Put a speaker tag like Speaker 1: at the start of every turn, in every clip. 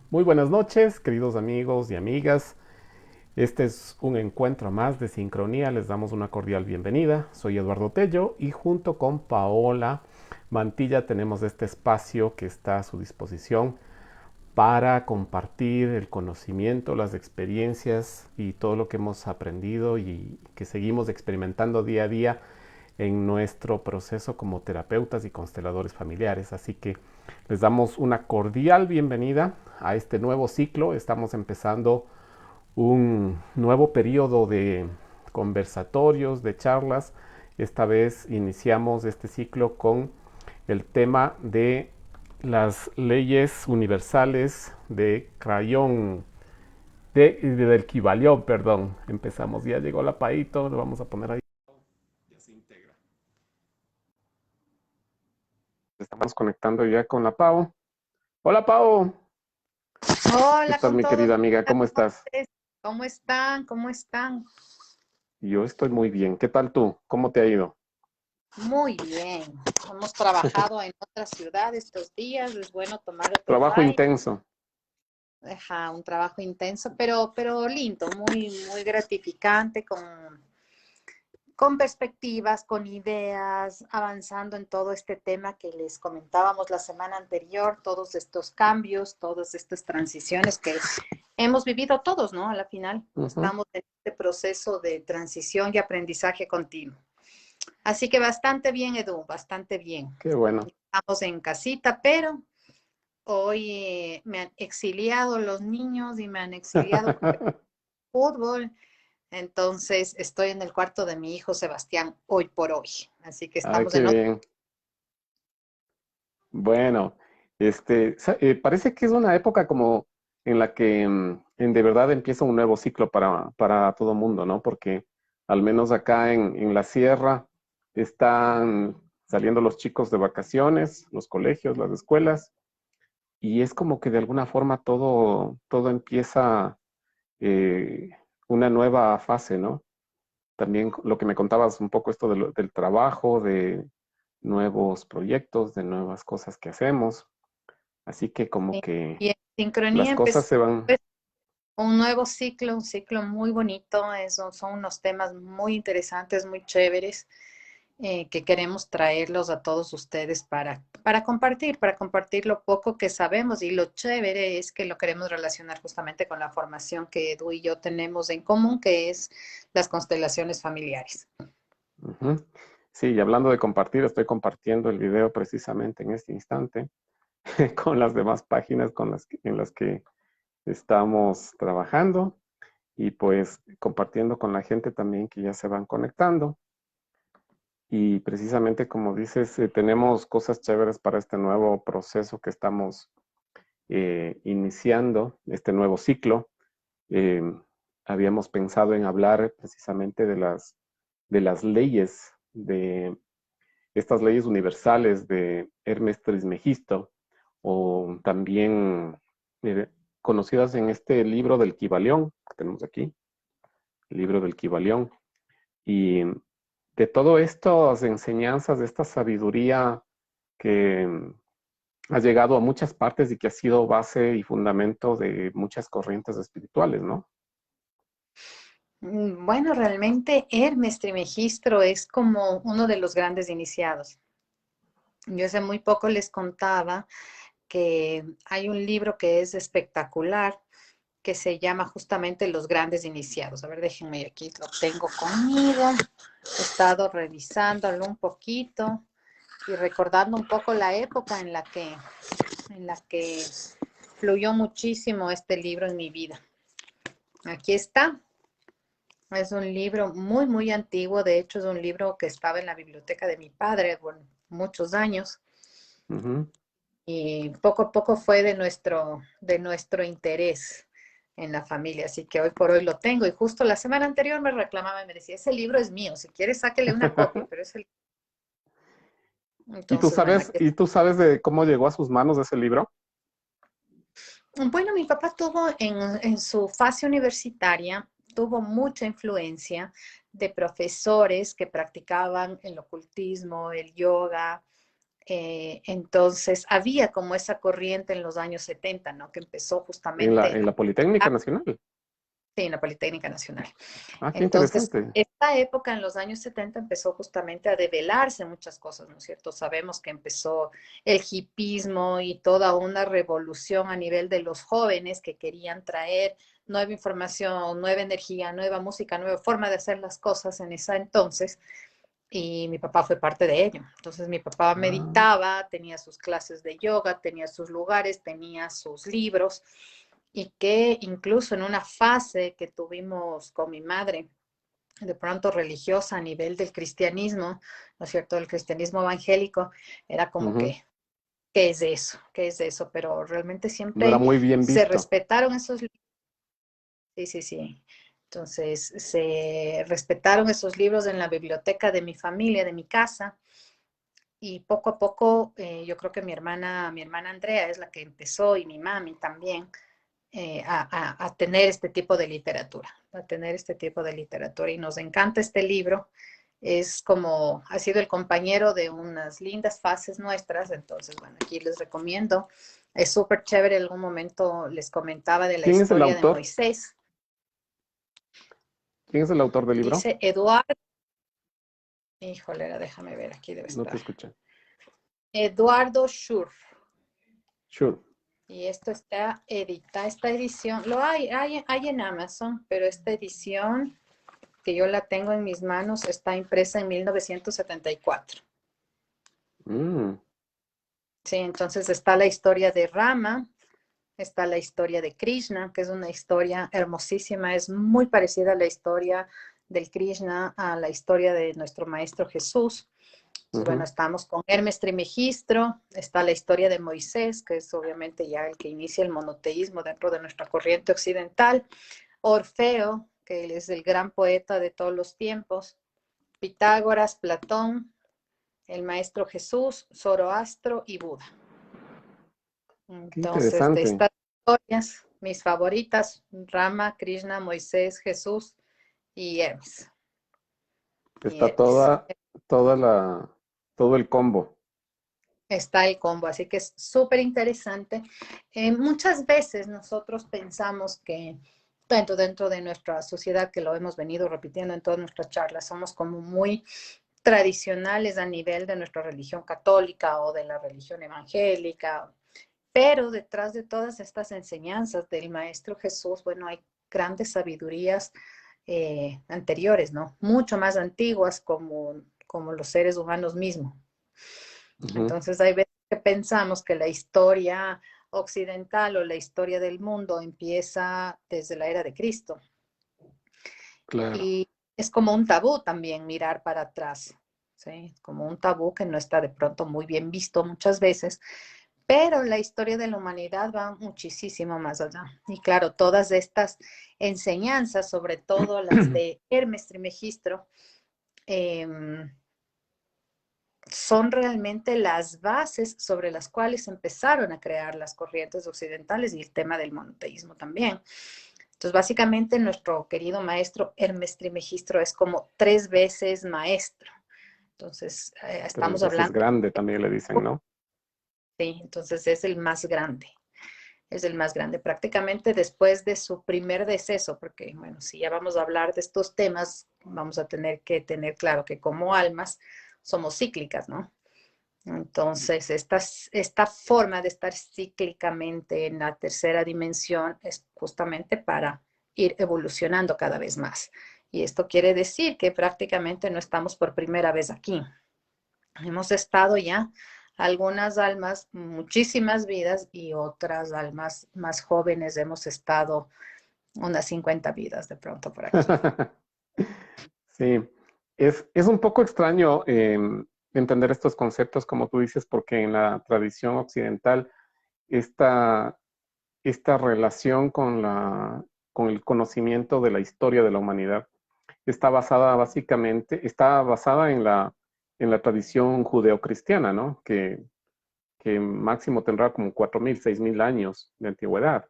Speaker 1: Muy buenas noches, queridos amigos y amigas. Este es un encuentro más de sincronía. Les damos una cordial bienvenida. Soy Eduardo Tello y junto con Paola Mantilla tenemos este espacio que está a su disposición para compartir el conocimiento, las experiencias y todo lo que hemos aprendido y que seguimos experimentando día a día en nuestro proceso como terapeutas y consteladores familiares. Así que les damos una cordial bienvenida a este nuevo ciclo. Estamos empezando un nuevo periodo de conversatorios, de charlas. Esta vez iniciamos este ciclo con el tema de las leyes universales de Crayón, del Kybalión, perdón. Empezamos, ya llegó la Paito, lo vamos a poner ahí. Ya se integra. Estamos conectando ya con la Pau. Hola Pau, ¿qué
Speaker 2: Hola
Speaker 1: tal
Speaker 2: con
Speaker 1: mi
Speaker 2: todos.
Speaker 1: querida amiga? ¿Cómo estás?
Speaker 2: ¿Cómo están? ¿Cómo están?
Speaker 1: Yo estoy muy bien. ¿Qué tal tú? ¿Cómo te ha ido?
Speaker 2: Muy bien. Hemos trabajado en otras ciudades estos días. Es bueno tomar otro
Speaker 1: Trabajo
Speaker 2: ride.
Speaker 1: intenso.
Speaker 2: Ajá, un trabajo intenso, pero lindo, muy gratificante, con perspectivas, con ideas, avanzando en todo este tema que les comentábamos la semana anterior, todos estos cambios, todas estas transiciones que hemos vivido todos, ¿no? A la final
Speaker 1: Ujú.
Speaker 2: estamos en este proceso de transición y aprendizaje continuo. Así que bastante bien, Edu, bastante bien.
Speaker 1: Qué bueno.
Speaker 2: Estamos en casita, pero hoy me han exiliado los niños y me han exiliado con el fútbol. Entonces estoy en el cuarto de mi hijo Sebastián hoy por hoy. Así que
Speaker 1: Ay,
Speaker 2: estamos
Speaker 1: qué
Speaker 2: en otro.
Speaker 1: bien. Bueno, parece que es una época como en la que de verdad empieza un nuevo ciclo para todo mundo, ¿no? Porque al menos acá en la sierra están saliendo los chicos de vacaciones, los colegios, las escuelas, y es como que de alguna forma todo empieza eh, una nueva fase, ¿no? También lo que me contabas un poco esto del trabajo, de nuevos proyectos, de nuevas cosas que hacemos. Así que como que
Speaker 2: Y en sincronía
Speaker 1: las cosas
Speaker 2: empezó
Speaker 1: se van.
Speaker 2: pues, un nuevo ciclo, un ciclo muy bonito. Son unos temas muy interesantes, muy chéveres. Que queremos traerlos a todos ustedes para compartir lo poco que sabemos y lo chévere es que lo queremos relacionar justamente con la formación que Edu y yo tenemos en común, que es las constelaciones familiares.
Speaker 1: Ujú. Sí, y hablando de compartir, estoy compartiendo el video precisamente en este instante con las demás páginas en las que estamos trabajando y pues compartiendo con la gente también que ya se van conectando. Y precisamente como dices, tenemos cosas chéveres para este nuevo proceso que estamos iniciando, este nuevo ciclo. Eh, Habíamos pensado en hablar precisamente de las leyes, de estas leyes universales de Hermes Trismegisto, o también eh, conocidas en este libro del Kybalión, que tenemos aquí, el libro del Kybalión. Y de todo estas enseñanzas, de esta sabiduría que ha llegado a muchas partes y que ha sido base y fundamento de muchas corrientes espirituales, ¿no?
Speaker 2: Bueno, realmente Hermes Trimegistro es como uno de los grandes iniciados. Yo hace muy poco les contaba que hay un libro que es espectacular, que se llama justamente Los Grandes Iniciados. A ver, déjenme, aquí lo tengo conmigo. He estado revisándolo un poquito y recordando un poco la época en la que fluyó muchísimo este libro en mi vida. Aquí está. Es un libro muy antiguo. De hecho, es un libro que estaba en la biblioteca de mi padre por muchos años.
Speaker 1: Ujú.
Speaker 2: Y poco a poco fue de nuestro interés en la familia, así que hoy por hoy lo tengo. Y justo la semana anterior me reclamaba y me decía, ese libro es mío, si quieres sáquele una copia, pero es el... Entonces, bueno, aquí...
Speaker 1: ¿Y tú sabes de cómo llegó a sus manos ese libro?
Speaker 2: Bueno, mi papá tuvo en su fase universitaria, tuvo mucha influencia de profesores que practicaban el ocultismo, el yoga, Entonces, había como esa corriente en los años 70, ¿no? Que empezó
Speaker 1: En
Speaker 2: justamente
Speaker 1: la Politécnica Nacional.
Speaker 2: en la Politécnica Nacional.
Speaker 1: Ah, qué
Speaker 2: Entonces,
Speaker 1: interesante.
Speaker 2: esta época en los años 70 empezó justamente a develarse muchas cosas, ¿no es cierto? Sabemos que empezó el hipismo y toda una revolución a nivel de los jóvenes que querían traer nueva información, nueva energía, nueva música, nueva forma de hacer las cosas en ese entonces. Y mi papá fue parte de ello. Entonces mi papá
Speaker 1: Ah,
Speaker 2: meditaba, tenía sus clases de yoga, tenía sus lugares, tenía sus libros y que incluso en una fase que tuvimos con mi madre, de pronto religiosa a nivel del cristianismo, ¿no es cierto? El cristianismo evangélico, era como
Speaker 1: ujú.
Speaker 2: que, ¿qué es eso? ¿Qué es eso? Pero realmente
Speaker 1: No era
Speaker 2: siempre
Speaker 1: muy bien
Speaker 2: se
Speaker 1: visto.
Speaker 2: respetaron esos libros. Sí, sí, sí. Entonces, se respetaron esos libros en la biblioteca de mi familia, de mi casa, y poco a poco, yo creo que mi hermana Andrea es la que empezó, y mi mami también, a tener este tipo de literatura, a tener este tipo de literatura. Y nos encanta este libro. Es como, ha sido el compañero de unas lindas fases nuestras. Entonces, bueno, aquí les recomiendo. Es súper chévere. En algún momento les comentaba de la
Speaker 1: ¿Quién es el
Speaker 2: historia de
Speaker 1: autor?
Speaker 2: Moisés.
Speaker 1: ¿Quién es el autor del libro?
Speaker 2: Dice Eduardo, híjole, déjame ver, aquí debe
Speaker 1: No te
Speaker 2: estar.
Speaker 1: escuché.
Speaker 2: Eduardo Schurf.
Speaker 1: Sure.
Speaker 2: Y esto está editado, esta edición, hay en Amazon, pero esta edición que yo la tengo en mis manos está impresa en 1974.
Speaker 1: Mm,
Speaker 2: Sí, entonces está la historia de Rama, está la historia de Krishna, que es una historia hermosísima, es muy parecida a la historia del Krishna, a la historia de nuestro Maestro Jesús. Entonces, bueno,
Speaker 1: ujú.
Speaker 2: estamos con Hermes Trimegistro, está la historia de Moisés, que es obviamente ya el que inicia el monoteísmo dentro de nuestra corriente occidental. Orfeo, que él es el gran poeta de todos los tiempos. Pitágoras, Platón, el Maestro Jesús, Zoroastro y Buda.
Speaker 1: Qué
Speaker 2: Entonces, de
Speaker 1: interesante.
Speaker 2: estas historias, mis favoritas, Rama, Krishna, Moisés, Jesús y Hermes. Y
Speaker 1: Está
Speaker 2: Hermes.
Speaker 1: toda la, todo el combo.
Speaker 2: Está el combo, así que es súper interesante. Muchas veces nosotros pensamos que dentro de nuestra sociedad, que lo hemos venido repitiendo en todas nuestras charlas, somos como muy tradicionales a nivel de nuestra religión católica o de la religión evangélica, pero detrás de todas estas enseñanzas del Maestro Jesús, bueno, hay grandes sabidurías anteriores, ¿no? Mucho más antiguas como los seres humanos mismos.
Speaker 1: Ujú.
Speaker 2: Entonces hay veces que pensamos que la historia occidental o la historia del mundo empieza desde la era de Cristo.
Speaker 1: Claro.
Speaker 2: Y es como un tabú también mirar para atrás, ¿sí? Como un tabú que no está de pronto muy bien visto muchas veces, pero la historia de la humanidad va muchísimo más allá. Y claro, todas estas enseñanzas, sobre todo las de Hermes Trismegisto, eh, son realmente las bases sobre las cuales empezaron a crear las corrientes occidentales y el tema del monoteísmo también. Entonces, básicamente, nuestro querido maestro Hermes Trismegisto es como 3 veces maestro. Entonces,
Speaker 1: Tres
Speaker 2: estamos
Speaker 1: veces
Speaker 2: hablando,
Speaker 1: grande también le dicen, ¿no?
Speaker 2: sí, entonces es el más grande. Es el más grande, prácticamente después de su primer deceso, porque, bueno, si ya vamos a hablar de estos temas, vamos a tener que tener claro que como almas somos cíclicas, ¿no? Entonces, esta forma de estar cíclicamente en la tercera dimensión es justamente para ir evolucionando cada vez más. Y esto quiere decir que prácticamente no estamos por primera vez aquí. Hemos estado ya algunas almas, muchísimas vidas, y otras almas más jóvenes hemos estado unas 50 vidas de pronto por aquí.
Speaker 1: Sí, es un poco extraño entender estos conceptos, como tú dices, porque en la tradición occidental esta, esta relación con con el conocimiento de la historia de la humanidad está basada básicamente, está basada en la tradición judeocristiana, ¿no? Que máximo tendrá como 4.000, 6.000 años de antigüedad,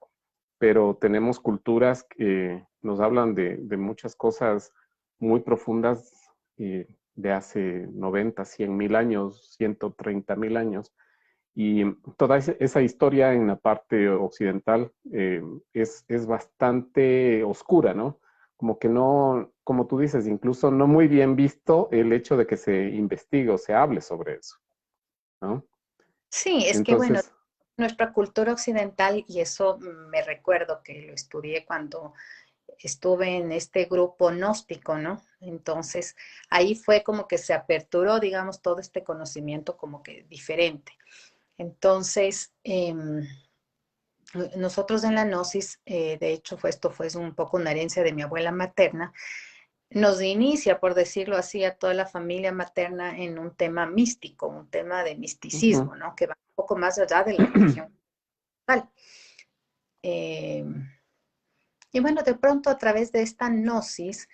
Speaker 1: pero tenemos culturas que nos hablan de muchas cosas muy profundas, de hace 90, 100 mil años, 130 mil años. Y toda esa historia en la parte occidental es bastante oscura, ¿no? Como que no, como tú dices, incluso no muy bien visto el hecho de que se investigue o se hable sobre eso, ¿no?
Speaker 2: Sí, es que bueno,
Speaker 1: Entonces,
Speaker 2: nuestra cultura occidental, y eso me recuerdo que lo estudié cuando estuve en este grupo gnóstico, ¿no? Entonces, ahí fue como que se aperturó, digamos, todo este conocimiento como que diferente. Entonces, nosotros en la Gnosis, de hecho, esto fue un poco una herencia de mi abuela materna, nos inicia, por decirlo así, a toda la familia materna en un tema místico, un tema de
Speaker 1: ujú,
Speaker 2: misticismo, ¿no? Que va un poco más allá de la religión. Eh, y bueno, de pronto a través de esta gnosis,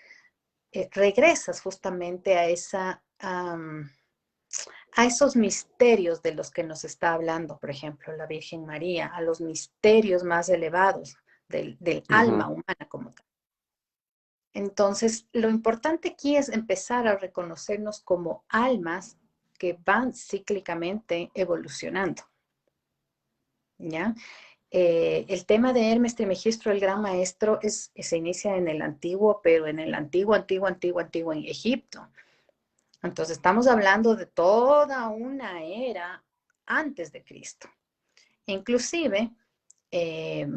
Speaker 2: regresas justamente a a esos misterios de los que nos está hablando, por ejemplo, la Virgen María, a los misterios más elevados del alma
Speaker 1: ujú,
Speaker 2: humana como tal. Entonces, lo importante aquí es empezar a reconocernos como almas que van cíclicamente evolucionando, ¿ya? El tema de Hermes Trismegisto, el gran maestro, se inicia en el antiguo, pero en el antiguo en Egipto. Entonces, estamos hablando de toda una era antes de Cristo. Inclusive, eh,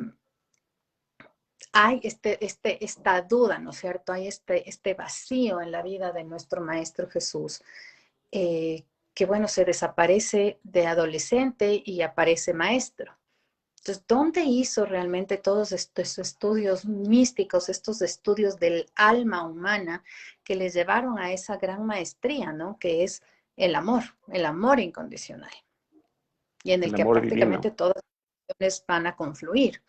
Speaker 2: hay esta duda, ¿no es cierto? Hay este vacío en la vida de nuestro Maestro Jesús, eh, que bueno, se desaparece de adolescente y aparece maestro. Entonces, ¿dónde hizo realmente todos estos estudios místicos, estos estudios del alma humana que les llevaron a esa gran maestría, ¿no? Que es el amor incondicional, y en el
Speaker 1: el
Speaker 2: que
Speaker 1: amor divino.
Speaker 2: prácticamente todas las emociones van a confluir.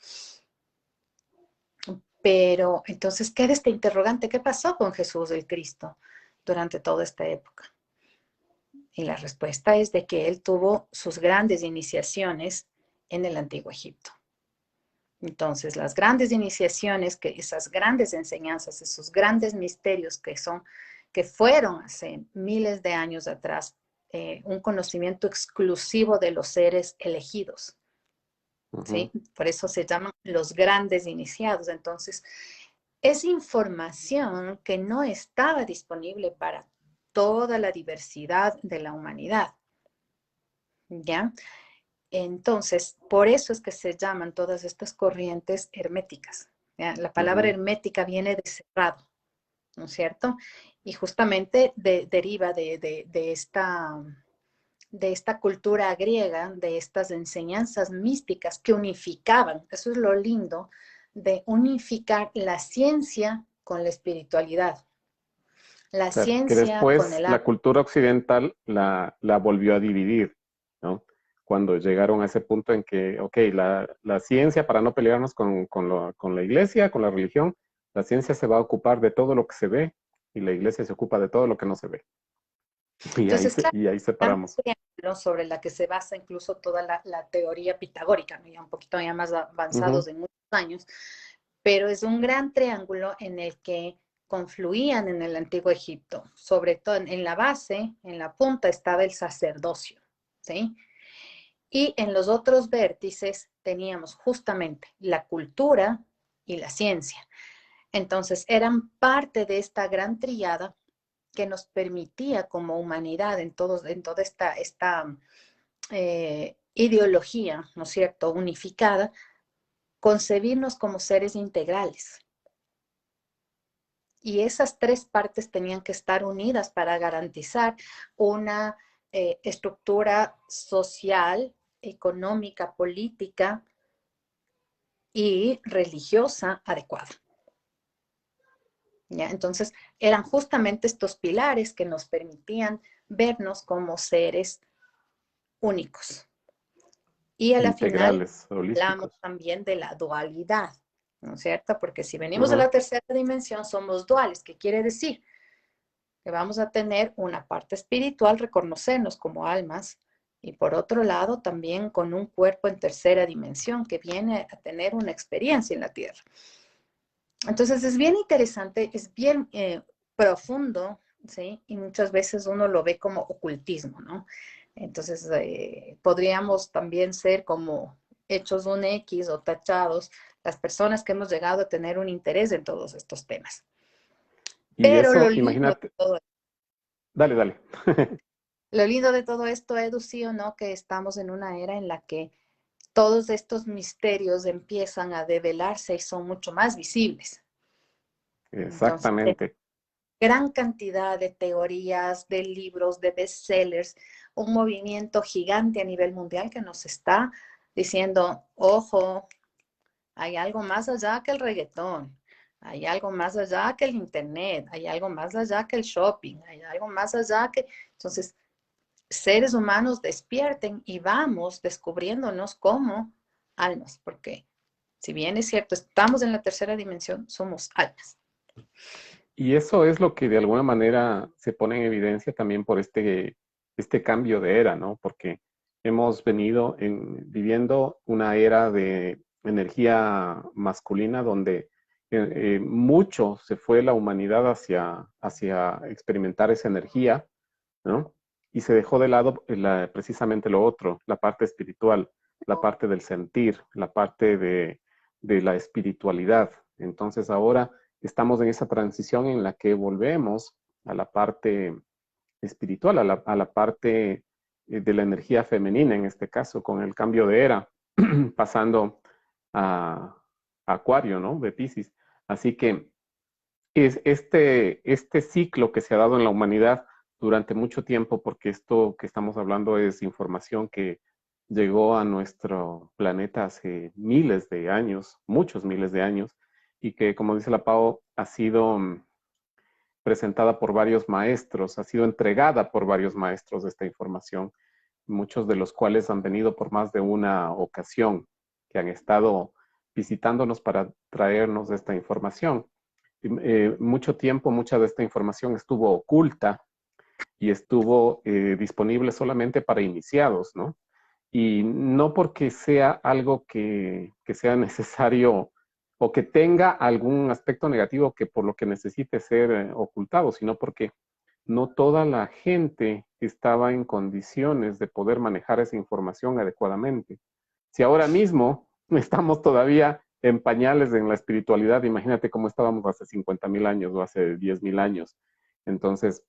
Speaker 2: Pero entonces queda este interrogante, ¿qué pasó con Jesús el Cristo durante toda esta época? Y la respuesta es de que él tuvo sus grandes iniciaciones en el Antiguo Egipto. Entonces, las grandes iniciaciones, que esas grandes enseñanzas, esos grandes misterios que fueron hace miles de años atrás, un conocimiento exclusivo de los seres elegidos,
Speaker 1: Ujú,
Speaker 2: ¿sí? Por eso se llaman los grandes iniciados. Entonces, es información que no estaba disponible para toda la diversidad de la humanidad, ¿ya? Entonces, por eso es que se llaman todas estas corrientes herméticas, ¿ya? La palabra
Speaker 1: ujú.
Speaker 2: hermética viene de cerrado, ¿no es cierto? Y justamente deriva de esta cultura griega, de estas enseñanzas místicas que unificaban, eso es lo lindo, de unificar la ciencia con la espiritualidad, la
Speaker 1: Claro, que
Speaker 2: ciencia con
Speaker 1: después
Speaker 2: el
Speaker 1: la
Speaker 2: arte.
Speaker 1: cultura occidental la volvió a dividir, ¿no? Cuando llegaron a ese punto en que, ok, la ciencia, para no pelearnos con la iglesia, con la religión, la ciencia se va a ocupar de todo lo que se ve y la iglesia se ocupa de todo lo que no se ve.
Speaker 2: Entonces, claro,
Speaker 1: Y ahí
Speaker 2: gran
Speaker 1: separamos.
Speaker 2: triángulo sobre la que se basa incluso toda la teoría pitagórica, ¿no? Ya un poquito ya más avanzados
Speaker 1: Ujú,
Speaker 2: en muchos años, pero es un gran triángulo en el que confluían en el antiguo Egipto, sobre todo en la base, en la punta estaba el sacerdocio, ¿sí? Y en los otros vértices teníamos justamente la cultura y la ciencia. Entonces eran parte de esta gran tríada que nos permitía como humanidad en toda esta ideología, ¿no es cierto?, unificada, concebirnos como seres integrales. Y esas tres partes tenían que estar unidas para garantizar una estructura social, económica, política y religiosa adecuada. ¿Ya? Entonces, eran justamente estos pilares que nos permitían vernos como seres únicos. Y a la final
Speaker 1: integrales,
Speaker 2: hablamos
Speaker 1: holísticos.
Speaker 2: también de la dualidad, ¿no es cierto? Porque si venimos a
Speaker 1: Ujú,
Speaker 2: la tercera dimensión, somos duales. ¿Qué quiere decir? Que vamos a tener una parte espiritual, reconocernos como almas, y por otro lado también con un cuerpo en tercera dimensión que viene a tener una experiencia en la Tierra. Entonces es bien interesante, es bien profundo ¿sí? Y muchas veces uno lo ve como ocultismo, ¿no? Entonces, podríamos también ser como hechos un X o tachados las personas que hemos llegado a tener un interés en todos estos temas.
Speaker 1: Y
Speaker 2: Pero
Speaker 1: eso, imagínate, dale, dale.
Speaker 2: lo lindo de todo esto, Edu, sí o no, que estamos en una era en la que todos estos misterios empiezan a develarse y son mucho más visibles. Entonces,
Speaker 1: Exactamente.
Speaker 2: gran cantidad de teorías, de libros, de bestsellers, un movimiento gigante a nivel mundial que nos está diciendo, ojo, hay algo más allá que el reggaetón, hay algo más allá que el internet, hay algo más allá que el shopping, hay algo más allá que... Entonces, seres humanos despierten y vamos descubriéndonos como almas, porque si bien es cierto, estamos en la tercera dimensión, somos almas.
Speaker 1: Y eso es lo que de alguna manera se pone en evidencia también por este cambio de era, ¿no? Porque hemos venido viviendo una era de energía masculina donde mucho se fue la humanidad hacia experimentar esa energía, ¿no? Y se dejó de lado precisamente lo otro, la parte espiritual, la parte del sentir, la parte de la espiritualidad. Entonces ahora estamos en esa transición en la que volvemos a la parte espiritual, a la parte de la energía femenina, en este caso, con el cambio de era, pasando a Acuario, ¿no? De Piscis. Así que es este ciclo que se ha dado en la humanidad durante mucho tiempo, porque esto que estamos hablando es información que llegó a nuestro planeta hace miles de años, muchos miles de años, y que, como dice la Pau, ha sido presentada por varios maestros, ha sido entregada por varios maestros esta información, muchos de los cuales han venido por más de una ocasión, que han estado visitándonos para traernos esta información. Mucho tiempo, mucha de esta información estuvo oculta y estuvo disponible solamente para iniciados, ¿no? Y no porque sea algo que sea necesario o que tenga algún aspecto negativo que por lo que necesite ser ocultado, sino porque no toda la gente estaba en condiciones de poder manejar esa información adecuadamente. Si ahora mismo estamos todavía en pañales en la espiritualidad, imagínate cómo estábamos hace 50,000 años o hace 10,000 años. Entonces,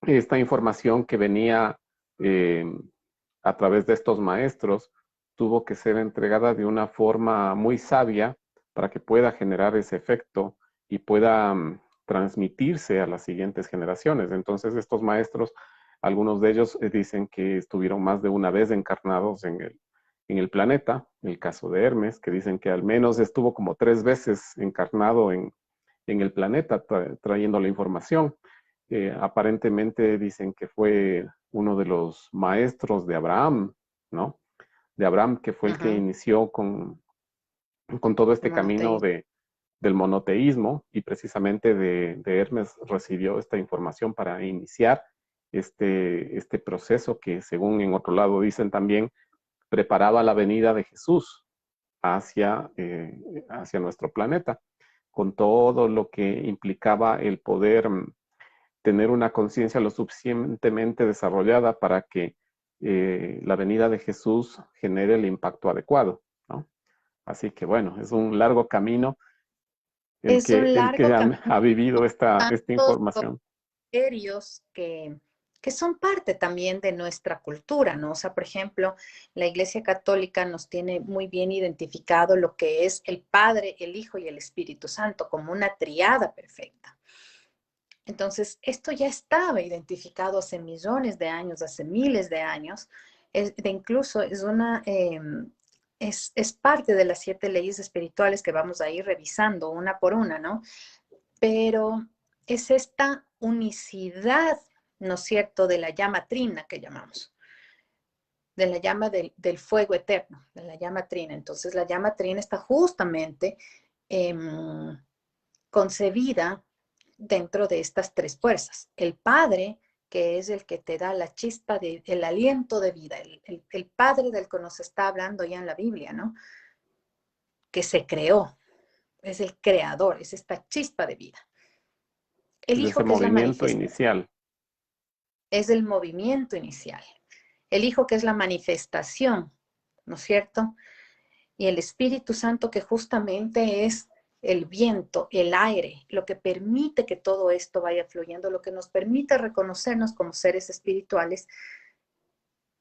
Speaker 1: esta información que venía eh, a través de estos maestros tuvo que ser entregada de una forma muy sabia para que pueda generar ese efecto y pueda transmitirse a las siguientes generaciones. Entonces, estos maestros, algunos de ellos dicen que estuvieron más de una vez encarnados en el planeta, el caso de Hermes, que dicen que al menos estuvo como 3 veces encarnado en el planeta trayendo la información. Aparentemente dicen que fue uno de los maestros de Abraham, ¿no? De Abraham, que fue el que
Speaker 2: Ajá,
Speaker 1: inició con todo este camino
Speaker 2: monoteísmo.
Speaker 1: del monoteísmo y precisamente de Hermes recibió esta información para iniciar este proceso que, según en otro lado dicen también, preparaba la venida de Jesús hacia nuestro planeta, con todo lo que implicaba el poder tener una conciencia lo suficientemente desarrollada para que la venida de Jesús genere el impacto adecuado, ¿no? Así que bueno, es un largo camino el
Speaker 2: Es
Speaker 1: que,
Speaker 2: un
Speaker 1: el que
Speaker 2: largo
Speaker 1: ha,
Speaker 2: camino,
Speaker 1: ha vivido esta
Speaker 2: tantos
Speaker 1: información.
Speaker 2: criterios que son parte también de nuestra cultura, ¿no? O sea, por ejemplo, la Iglesia Católica nos tiene muy bien identificado lo que es el Padre, el Hijo y el Espíritu Santo como una triada perfecta. Entonces, esto ya estaba identificado hace millones de años, hace miles de años. Incluso es parte de las 7 leyes espirituales que vamos a ir revisando una por una, ¿no? Pero es esta unicidad, ¿no es cierto?, de la llama trina que llamamos, de la llama del fuego eterno, de la llama trina. Entonces, la llama trina está justamente eh, concebida dentro de estas 3 fuerzas. El Padre, que es el que te da la chispa, el aliento de vida, el Padre del que nos está hablando ya en la Biblia, ¿no? Que se creó, es el creador, es esta chispa de vida. El
Speaker 1: Es ese
Speaker 2: hijo que es la
Speaker 1: movimiento
Speaker 2: manifestación,
Speaker 1: inicial.
Speaker 2: es el movimiento inicial. El hijo que es la manifestación, ¿no es cierto? Y el Espíritu Santo que justamente es el viento, el aire, lo que permite que todo esto vaya fluyendo, lo que nos permite reconocernos como seres espirituales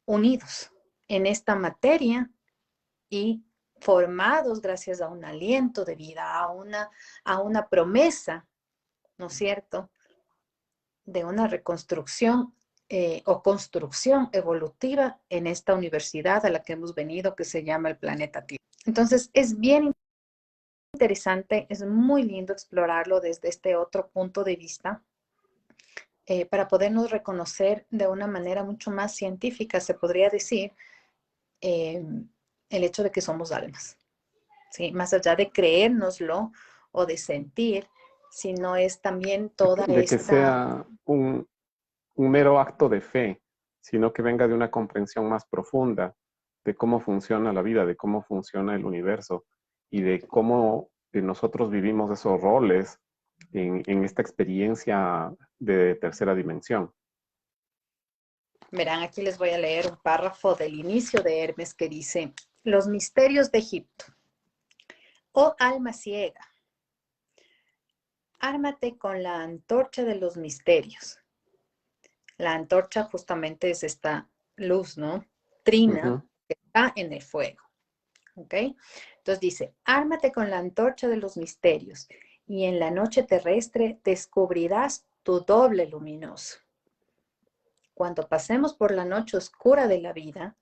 Speaker 2: unidos en esta materia y formados gracias a un aliento de vida, a una promesa, ¿no es cierto?, de una reconstrucción o construcción evolutiva en esta universidad a la que hemos venido, que se llama el planeta Tierra. Entonces, es bien interesante, es muy lindo explorarlo desde este otro punto de vista para podernos reconocer de una manera mucho más científica, se podría decir, eh, el hecho de que somos almas, ¿sí? Más allá de creérnoslo o de sentir, sino es también toda
Speaker 1: De que
Speaker 2: esta.
Speaker 1: sea un mero acto de fe, sino que venga de una comprensión más profunda de cómo funciona la vida, de cómo funciona el universo y de cómo nosotros vivimos esos roles en esta experiencia de tercera dimensión.
Speaker 2: Verán, aquí les voy a leer un párrafo del inicio de Hermes que dice: los misterios de Egipto. Oh alma ciega, ármate con la antorcha de los misterios. La antorcha justamente es esta luz, ¿no? Trina,
Speaker 1: Ujú,
Speaker 2: que está en el fuego, ¿ok? Entonces dice: ármate con la antorcha de los misterios y en la noche terrestre descubrirás tu doble luminoso. Cuando pasemos por la noche oscura de la vida,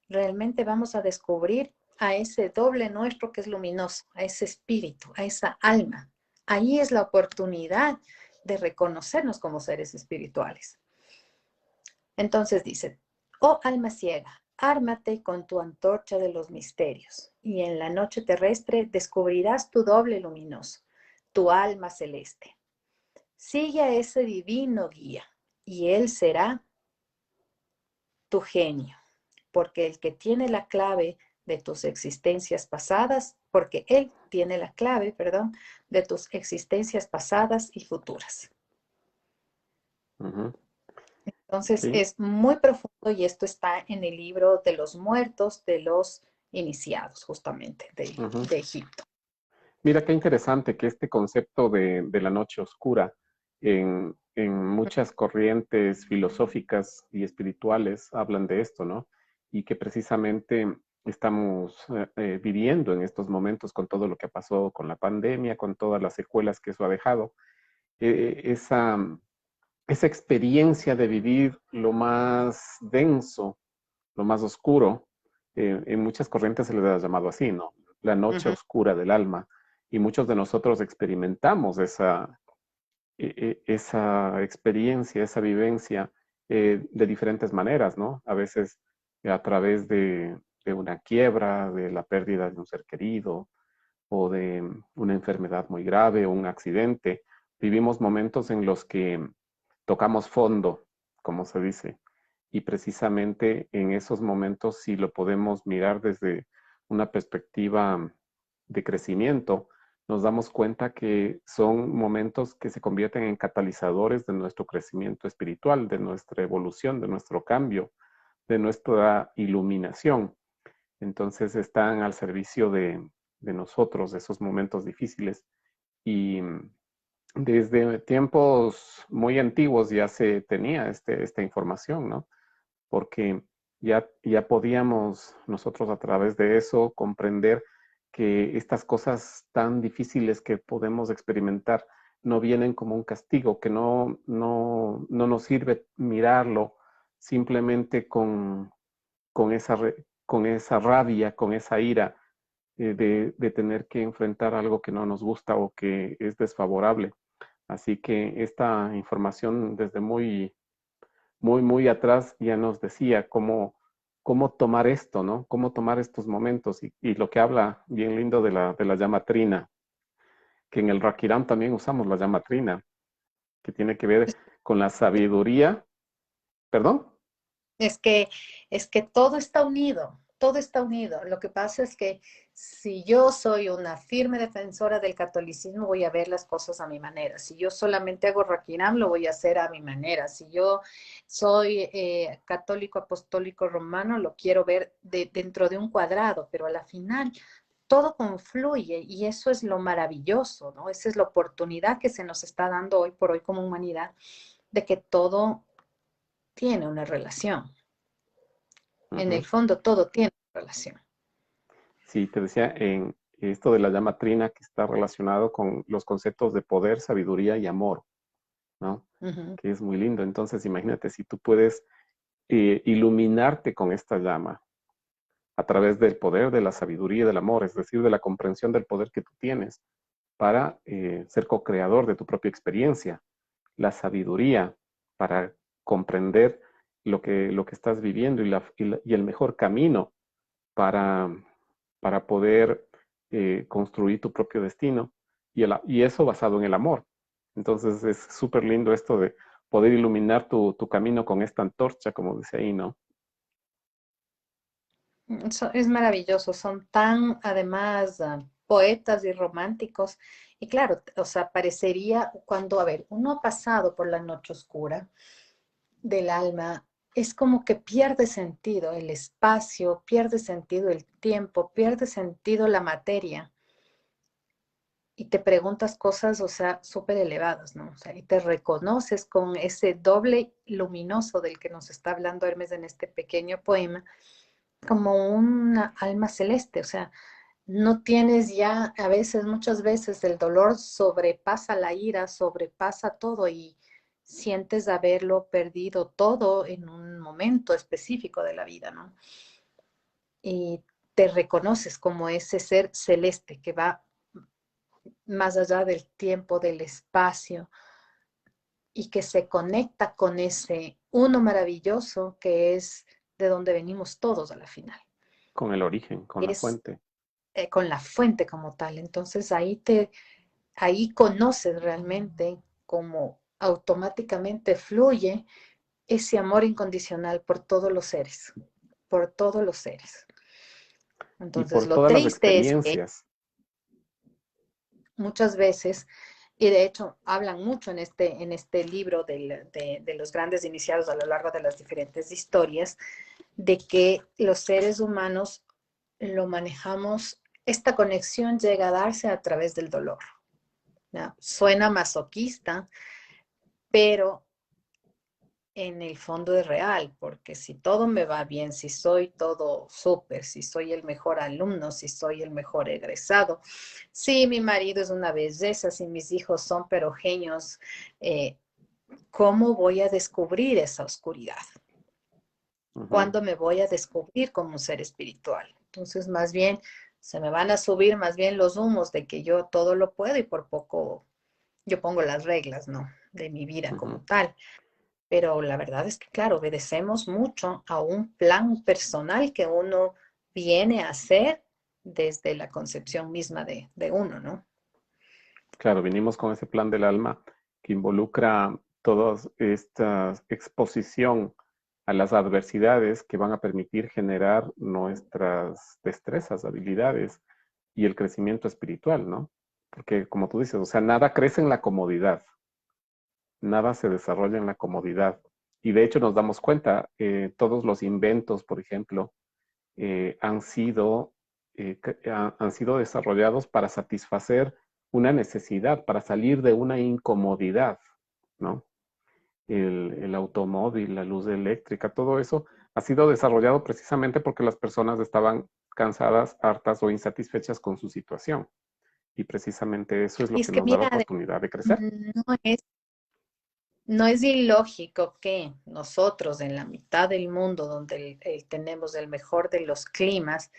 Speaker 2: realmente vamos a descubrir a ese doble nuestro que es luminoso, a ese espíritu, a esa alma. Ahí es la oportunidad de reconocernos como seres espirituales. Entonces dice: oh alma ciega, ármate con tu antorcha de los misterios, y en la noche terrestre descubrirás tu doble luminoso, tu alma celeste. Sigue a ese divino guía, y él será tu genio, porque el que tiene la clave de tus existencias pasadas, porque él tiene la clave, perdón, de tus existencias pasadas y futuras.
Speaker 1: ujú.
Speaker 2: Entonces
Speaker 1: Sí,
Speaker 2: es muy profundo y esto está en el libro de los muertos de los iniciados, justamente,
Speaker 1: ujú.
Speaker 2: de Egipto.
Speaker 1: Mira qué interesante que este concepto de la noche oscura en muchas corrientes filosóficas y espirituales hablan de esto, ¿no? Y que precisamente estamos viviendo en estos momentos con todo lo que pasó con la pandemia, con todas las secuelas que eso ha dejado. Esa, esa experiencia de vivir lo más denso, lo más oscuro, en muchas corrientes se les ha llamado así, ¿no? La noche
Speaker 2: Ujú.
Speaker 1: oscura del alma. Y muchos de nosotros experimentamos esa experiencia, esa vivencia de diferentes maneras, ¿no? A veces a través de una quiebra, de la pérdida de un ser querido o de una enfermedad muy grave o un accidente. Vivimos momentos en los que tocamos fondo, como se dice, y precisamente en esos momentos, si lo podemos mirar desde una perspectiva de crecimiento, nos damos cuenta que son momentos que se convierten en catalizadores de nuestro crecimiento espiritual, de nuestra evolución, de nuestro cambio, de nuestra iluminación. Entonces están al servicio de nosotros, de esos momentos difíciles. Y desde tiempos muy antiguos ya se tenía esta información, ¿no? Porque ya podíamos nosotros a través de eso comprender que estas cosas tan difíciles que podemos experimentar no vienen como un castigo, que no nos sirve mirarlo simplemente con esa rabia, con esa ira de tener que enfrentar algo que no nos gusta o que es desfavorable. Así que esta información desde muy atrás ya nos decía cómo tomar esto, ¿no? Cómo tomar estos momentos y lo que habla bien lindo de la llama trina, que en el Rakiram también usamos la llama trina, que tiene que ver con la sabiduría, perdón.
Speaker 2: Es que, es que todo está unido, todo está unido. Lo que pasa es que Si yo soy una firme defensora del catolicismo, voy a ver las cosas a mi manera. Si yo solamente hago Raquiram, lo voy a hacer a mi manera. Si yo soy católico apostólico romano, lo quiero ver dentro de un cuadrado, pero a la final todo confluye y eso es lo maravilloso, ¿no? Esa es la oportunidad que se nos está dando hoy por hoy como humanidad, de que todo tiene una relación. En el
Speaker 1: Ujú.
Speaker 2: fondo, todo tiene una relación.
Speaker 1: Sí, te decía en esto de la llama trina que está relacionado con los conceptos de poder, sabiduría y amor, ¿no?
Speaker 2: Ujú.
Speaker 1: Que es muy lindo. Entonces, imagínate si tú puedes iluminarte con esta llama a través del poder, de la sabiduría y del amor, es decir, de la comprensión del poder que tú tienes para ser co-creador de tu propia experiencia, la sabiduría para comprender lo que estás viviendo y el mejor camino para, para poder construir tu propio destino y eso basado en el amor. Entonces es súper lindo esto de poder iluminar tu camino con esta antorcha, como dice ahí, ¿no?
Speaker 2: Eso es maravilloso, son tan además poetas y románticos. Y claro, o sea, parecería cuando, a ver, uno ha pasado por la noche oscura del alma, es como que pierde sentido el espacio, pierde sentido el tiempo, pierde sentido la materia. Y te preguntas cosas, o sea, súper elevadas, ¿no? O sea, y te reconoces con ese doble luminoso del que nos está hablando Hermes en este pequeño poema como una alma celeste, o sea, no tienes ya, a veces, muchas veces el dolor sobrepasa la ira, sobrepasa todo y sientes haberlo perdido todo en un momento específico de la vida, ¿no? Y te reconoces como ese ser celeste que va más allá del tiempo, del espacio y que se conecta con ese uno maravilloso que es de donde venimos todos a la final.
Speaker 1: Con el origen, con la
Speaker 2: Es
Speaker 1: fuente.
Speaker 2: con la fuente como tal. Entonces ahí conoces realmente cómo automáticamente fluye ese amor incondicional por todos los seres, por todos los seres.
Speaker 1: Y
Speaker 2: Entonces
Speaker 1: por
Speaker 2: lo
Speaker 1: todas las
Speaker 2: triste es que
Speaker 1: experiencias.
Speaker 2: muchas veces, y de hecho hablan mucho en este libro de los grandes iniciados a lo largo de las diferentes historias, de que los seres humanos lo manejamos, esta conexión llega a darse a través del dolor. ¿No? Suena masoquista, pero en el fondo es real, porque si todo me va bien, si soy todo súper, si soy el mejor alumno, si soy el mejor egresado, si mi marido es una belleza, si mis hijos son pero genios, eh, ¿cómo voy a descubrir esa oscuridad?
Speaker 1: Ujú.
Speaker 2: ¿Cuándo me voy a descubrir como un ser espiritual? Entonces, más bien, se me van a subir más bien los humos de que yo todo lo puedo y por poco yo pongo las reglas, ¿no? De mi vida
Speaker 1: Ujú.
Speaker 2: como tal. Pero la verdad es que, claro, obedecemos mucho a un plan personal que uno viene a hacer desde la concepción misma de uno, ¿no?
Speaker 1: Claro, vinimos con ese plan del alma que involucra toda esta exposición a las adversidades que van a permitir generar nuestras destrezas, habilidades y el crecimiento espiritual, ¿no? Porque como tú dices, o sea, nada crece en la comodidad, nada se desarrolla en la comodidad. Y de hecho nos damos cuenta, todos los inventos, por ejemplo, han sido desarrollados para satisfacer una necesidad, para salir de una incomodidad, ¿no? El automóvil, la luz eléctrica, todo eso ha sido desarrollado precisamente porque las personas estaban cansadas, hartas o insatisfechas con su situación. Y precisamente eso es lo
Speaker 2: Y
Speaker 1: que
Speaker 2: es que
Speaker 1: nos da la
Speaker 2: mira,
Speaker 1: oportunidad de crecer.
Speaker 2: no es, no es ilógico que nosotros en la mitad del mundo donde tenemos el mejor de los climas,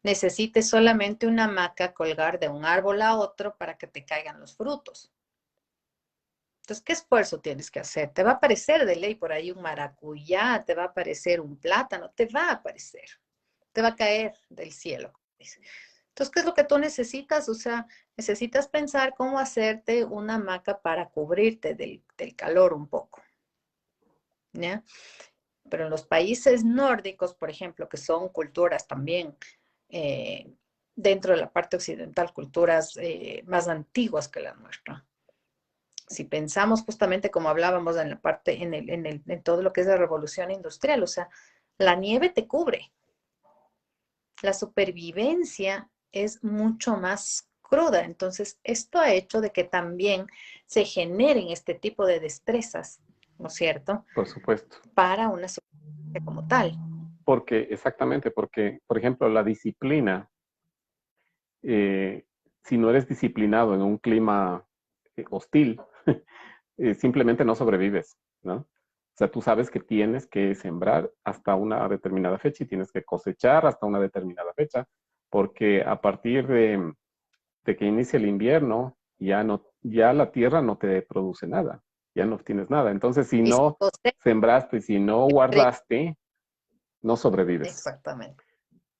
Speaker 2: necesites solamente una hamaca colgar de un árbol a otro para que te caigan los frutos. Entonces, ¿qué esfuerzo tienes que hacer? Te va a aparecer de ley por ahí un maracuyá, te va a aparecer un plátano, te va a aparecer, te va a caer del cielo. Entonces, ¿qué es lo que tú necesitas? O sea, necesitas pensar cómo hacerte una hamaca para cubrirte del calor un poco, ¿ya? Pero en los países nórdicos, por ejemplo, que son culturas también dentro de la parte occidental, culturas más antiguas que la nuestra. Si pensamos justamente como hablábamos en la parte, en todo lo que es la revolución industrial, o sea, la nieve te cubre. La supervivencia es mucho más cruda. Entonces, esto ha hecho de que también se generen este tipo de destrezas, ¿no es cierto?
Speaker 1: Por supuesto.
Speaker 2: Para una supervivencia como tal.
Speaker 1: Porque, exactamente, porque, por ejemplo, la disciplina, eh, si no eres disciplinado en un clima hostil, simplemente no sobrevives, ¿no? O sea, tú sabes que tienes que sembrar hasta una determinada fecha y tienes que cosechar hasta una determinada fecha, porque a partir de que inicia el invierno, ya, no, ya la tierra no te produce nada, ya no obtienes nada. Entonces, si
Speaker 2: Y si
Speaker 1: no sembraste, si no guardaste, no sobrevives.
Speaker 2: exactamente,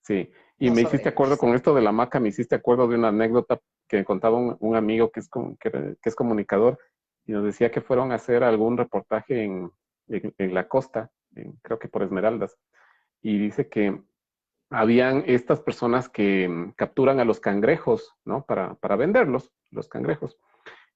Speaker 1: Sí, y
Speaker 2: no
Speaker 1: me hiciste acuerdo
Speaker 2: sobrevives.
Speaker 1: con esto de la hamaca, me hiciste acuerdo de una anécdota que contaba un amigo que es comunicador y nos decía que fueron a hacer algún reportaje en la costa, creo que por Esmeraldas, y dice que habían estas personas que capturan a los cangrejos, ¿no? Para venderlos, los cangrejos.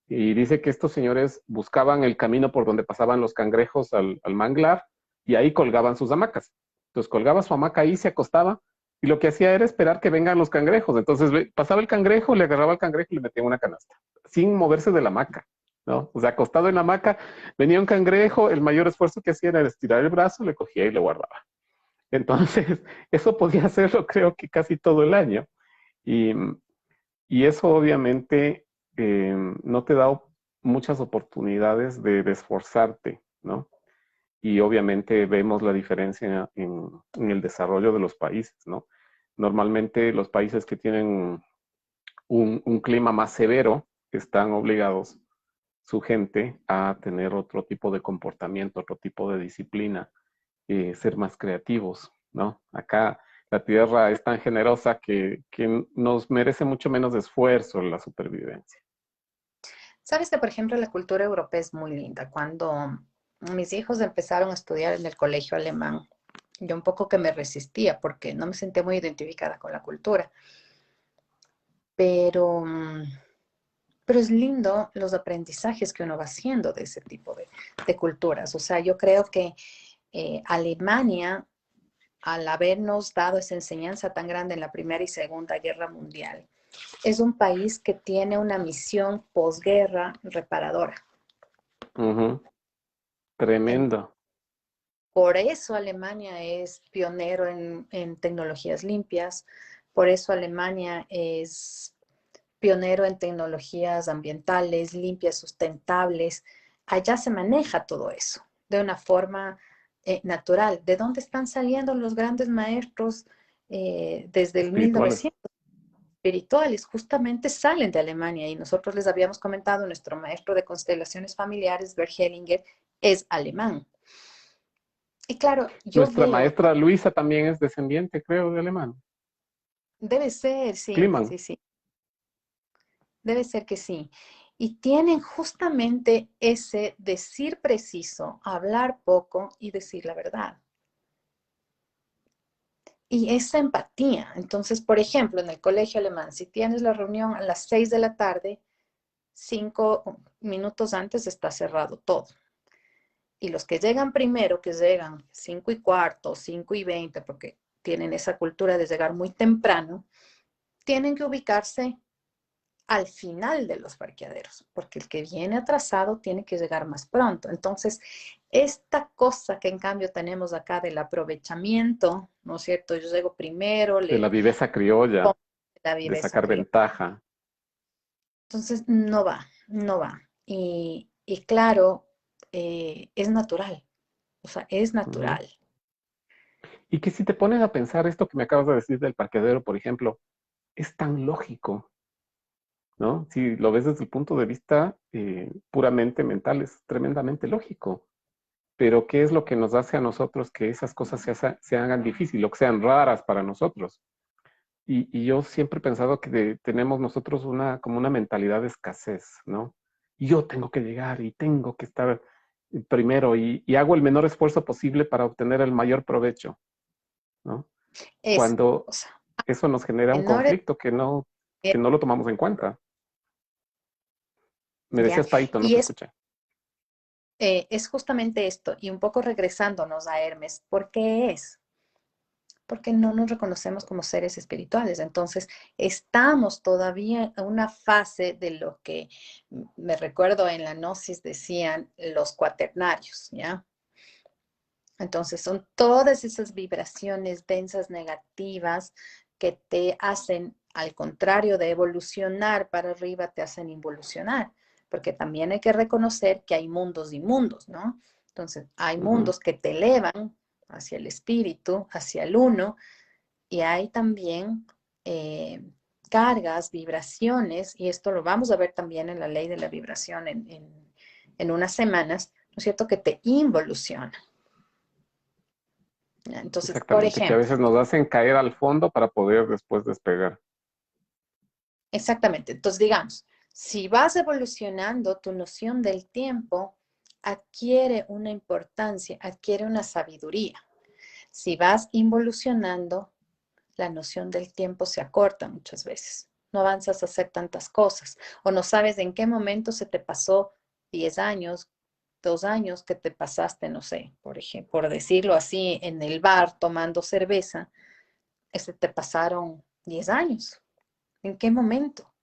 Speaker 1: Y dice que estos señores buscaban el camino por donde pasaban los cangrejos al manglar y ahí colgaban sus hamacas. Entonces colgaba su hamaca ahí, se acostaba y lo que hacía era esperar que vengan los cangrejos. Entonces pasaba el cangrejo, le agarraba el cangrejo y le metía en una canasta, sin moverse de la hamaca, ¿no? O sea, acostado en la hamaca, venía un cangrejo, el mayor esfuerzo que hacía era estirar el brazo, le cogía y le guardaba. Entonces, eso podía hacerlo creo que casi todo el año. Y, y eso obviamente no te da muchas oportunidades de esforzarte, ¿no? Y obviamente vemos la diferencia en el desarrollo de los países, ¿no? Normalmente los países que tienen un clima más severo están obligados su gente a tener otro tipo de comportamiento, otro tipo de disciplina, ser más creativos, ¿no? Acá la tierra es tan generosa que nos merece mucho menos esfuerzo la supervivencia.
Speaker 2: Sabes que, por ejemplo, la cultura europea es muy linda. Cuando mis hijos empezaron a estudiar en el colegio alemán, yo un poco que me resistía porque no me sentía muy identificada con la cultura. Pero, pero es lindo los aprendizajes que uno va haciendo de ese tipo de culturas. O sea, yo creo que Alemania, al habernos dado esa enseñanza tan grande en la Primera y Segunda Guerra Mundial, es un país que tiene una misión posguerra reparadora.
Speaker 1: Ujú.
Speaker 2: Entonces,
Speaker 1: Tremendo.
Speaker 2: por eso Alemania es pionero en tecnologías limpias, por eso Alemania es pionero en tecnologías ambientales, limpias, sustentables. Allá se maneja todo eso de una forma natural. ¿De dónde están saliendo los grandes maestros desde el
Speaker 1: Espirituales.
Speaker 2: 1900? Espirituales, justamente salen de Alemania y nosotros les habíamos comentado, nuestro maestro de constelaciones familiares, Bert Hellinger, es alemán. Y claro, yo
Speaker 1: Nuestra
Speaker 2: veo,
Speaker 1: maestra Luisa también es descendiente, creo, de alemán.
Speaker 2: debe ser, sí,
Speaker 1: Kliman.
Speaker 2: sí, sí, debe ser que sí. Y tienen justamente ese decir preciso, hablar poco y decir la verdad. Y esa empatía. Entonces, por ejemplo, en el colegio alemán, si tienes la reunión a las 6 de la tarde, 5 minutos antes está cerrado todo. Y los que llegan primero, que llegan 5:15, 5:20, porque tienen esa cultura de llegar muy temprano, tienen que ubicarse al final de los parqueaderos, porque el que viene atrasado tiene que llegar más pronto. Entonces, esta cosa que en cambio tenemos acá del aprovechamiento, ¿no es cierto? Yo llego primero,
Speaker 1: De la
Speaker 2: le
Speaker 1: viveza criolla,
Speaker 2: pongo la
Speaker 1: de
Speaker 2: viveza
Speaker 1: sacar
Speaker 2: criolla.
Speaker 1: ventaja.
Speaker 2: Entonces, no va, no va. Y claro, es natural, o sea, es
Speaker 1: Ujú.
Speaker 2: natural.
Speaker 1: Y que si te pones a pensar esto que me acabas de decir del parqueadero, por ejemplo, es tan lógico, ¿no? Si lo ves desde el punto de vista puramente mental, es tremendamente lógico. Pero ¿qué es lo que nos hace a nosotros que esas cosas se hagan difíciles o que sean raras para nosotros? Y yo siempre he pensado que tenemos nosotros como una mentalidad de escasez, ¿no? Yo tengo que llegar y tengo que estar primero y hago el menor esfuerzo posible para obtener el mayor provecho, ¿no?
Speaker 2: Esa
Speaker 1: Cuando,
Speaker 2: cosa.
Speaker 1: eso nos genera un
Speaker 2: menores,
Speaker 1: conflicto que no lo tomamos en cuenta. Me
Speaker 2: ¿ya?
Speaker 1: decías, Paito, no
Speaker 2: Y
Speaker 1: te escuché.
Speaker 2: es justamente esto, y un poco regresándonos a Hermes, ¿por qué es? Porque no nos reconocemos como seres espirituales. Entonces, estamos todavía en una fase de lo que me recuerdo en la Gnosis decían los cuaternarios, ¿ya? Entonces, son todas esas vibraciones densas negativas que te hacen, al contrario de evolucionar para arriba, te hacen involucionar, porque también hay que reconocer que hay mundos y mundos, ¿no? Entonces, hay
Speaker 1: Ujú.
Speaker 2: mundos que te elevan hacia el espíritu, hacia el uno, y hay también eh, cargas, vibraciones, y esto lo vamos a ver también en la ley de la vibración en unas semanas, ¿no es cierto?, que te involucionan. Entonces, por
Speaker 1: Exactamente, que a
Speaker 2: ejemplo,
Speaker 1: veces nos hacen caer al fondo para poder después despegar.
Speaker 2: exactamente, entonces digamos, si vas evolucionando, tu noción del tiempo adquiere una importancia, adquiere una sabiduría. Si vas involucionando, la noción del tiempo se acorta muchas veces. No avanzas a hacer tantas cosas o no sabes en qué momento se te pasó 10 años, 2 años que te pasaste, no sé, por ejemplo, por decirlo así, en el bar tomando cerveza, te pasaron 10 años. ¿En qué momento?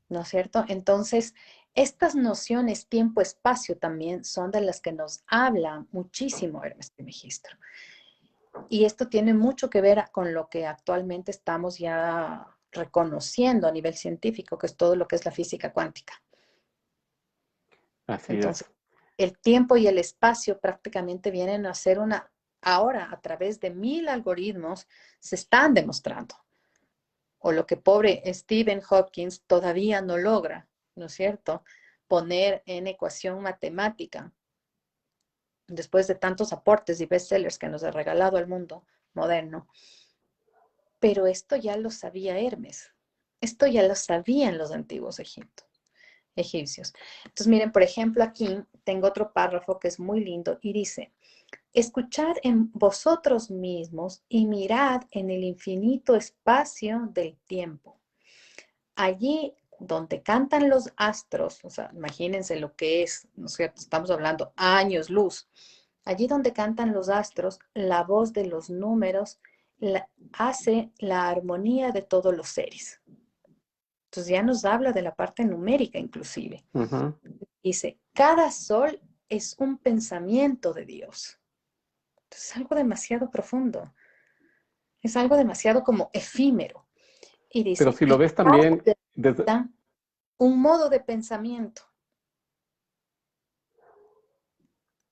Speaker 2: ¿No es cierto? Entonces, estas nociones tiempo-espacio también son de las que nos habla muchísimo Hermes Trismegisto. Y esto tiene mucho que ver con lo que actualmente estamos ya reconociendo a nivel científico, que es todo lo que es la física cuántica.
Speaker 1: Así
Speaker 2: Entonces,
Speaker 1: es.
Speaker 2: el tiempo y el espacio prácticamente vienen a ser ahora a través de 1000 algoritmos, se están demostrando, o lo que pobre Stephen Hopkins todavía no logra, ¿no es cierto? Poner en ecuación matemática, después de tantos aportes y bestsellers que nos ha regalado al mundo moderno. Pero esto ya lo sabía Hermes, esto ya lo sabían los antiguos egipcios. Entonces, miren, por ejemplo, aquí tengo otro párrafo que es muy lindo y dice, escuchad en vosotros mismos y mirad en el infinito espacio del tiempo. Allí donde cantan los astros, o sea, imagínense lo que es, ¿no es cierto? Estamos hablando años luz. Allí donde cantan los astros, la voz de los números hace la armonía de todos los seres. Entonces ya nos habla de la parte numérica inclusive.
Speaker 1: Ujú.
Speaker 2: Dice, cada sol es un pensamiento de Dios. Entonces, es algo demasiado profundo, es algo demasiado como efímero. Y
Speaker 1: Pero
Speaker 2: dice,
Speaker 1: si lo
Speaker 2: y
Speaker 1: ves
Speaker 2: cada
Speaker 1: también, desde,
Speaker 2: planeta un modo de pensamiento,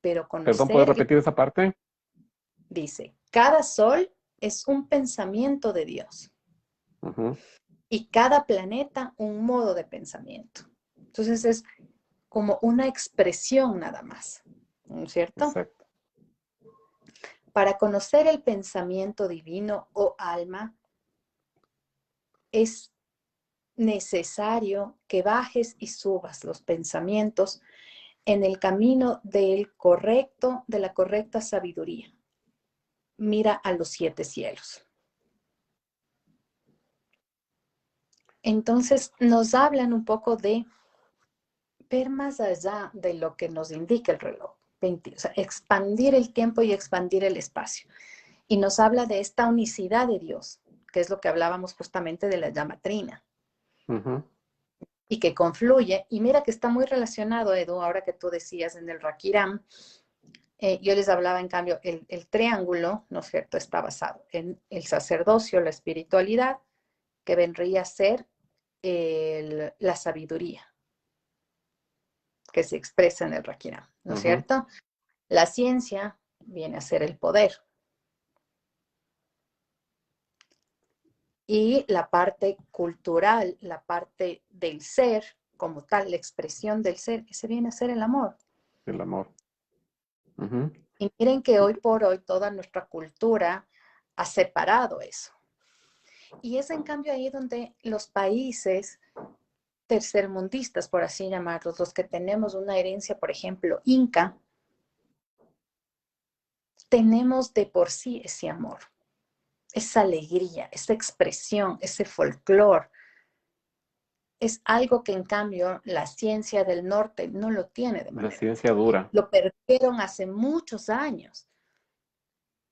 Speaker 2: pero
Speaker 1: perdón, ¿puedes
Speaker 2: conocer,
Speaker 1: repetir esa parte?
Speaker 2: dice, cada sol es un pensamiento de Dios
Speaker 1: Ujú.
Speaker 2: y cada planeta un modo de pensamiento. Entonces es como una expresión nada más, ¿no es cierto?
Speaker 1: Exacto.
Speaker 2: Para conocer el pensamiento divino o alma es necesario que bajes y subas los pensamientos en el camino de la correcta sabiduría. Mira a los 7 cielos. Entonces nos hablan un poco de ver más allá de lo que nos indica el reloj, o sea, expandir el tiempo y expandir el espacio. Y nos habla de esta unicidad de Dios, que es lo que hablábamos justamente de la llama trina,
Speaker 1: Ujú.
Speaker 2: y que confluye. Y mira que está muy relacionado, Edu, ahora que tú decías en el Rakiram, yo les hablaba, en cambio, el triángulo, ¿no es cierto?, está basado en el sacerdocio, la espiritualidad, que vendría a ser la sabiduría que se expresa en el Rakiram, ¿no es
Speaker 1: Ujú.
Speaker 2: cierto? La ciencia viene a ser el poder. Y la parte cultural, la parte del ser, como tal, la expresión del ser, ese viene a ser el amor.
Speaker 1: El amor. Ujú.
Speaker 2: Y miren que hoy por hoy toda nuestra cultura ha separado eso. Y es en cambio ahí donde los países tercermundistas, por así llamarlos, los que tenemos una herencia, por ejemplo, inca, tenemos de por sí ese amor. esa alegría, esa expresión, ese folclore. Es algo que en cambio la ciencia del norte no lo tiene de
Speaker 1: La
Speaker 2: manera
Speaker 1: ciencia
Speaker 2: natural.
Speaker 1: dura.
Speaker 2: Lo perdieron hace muchos años.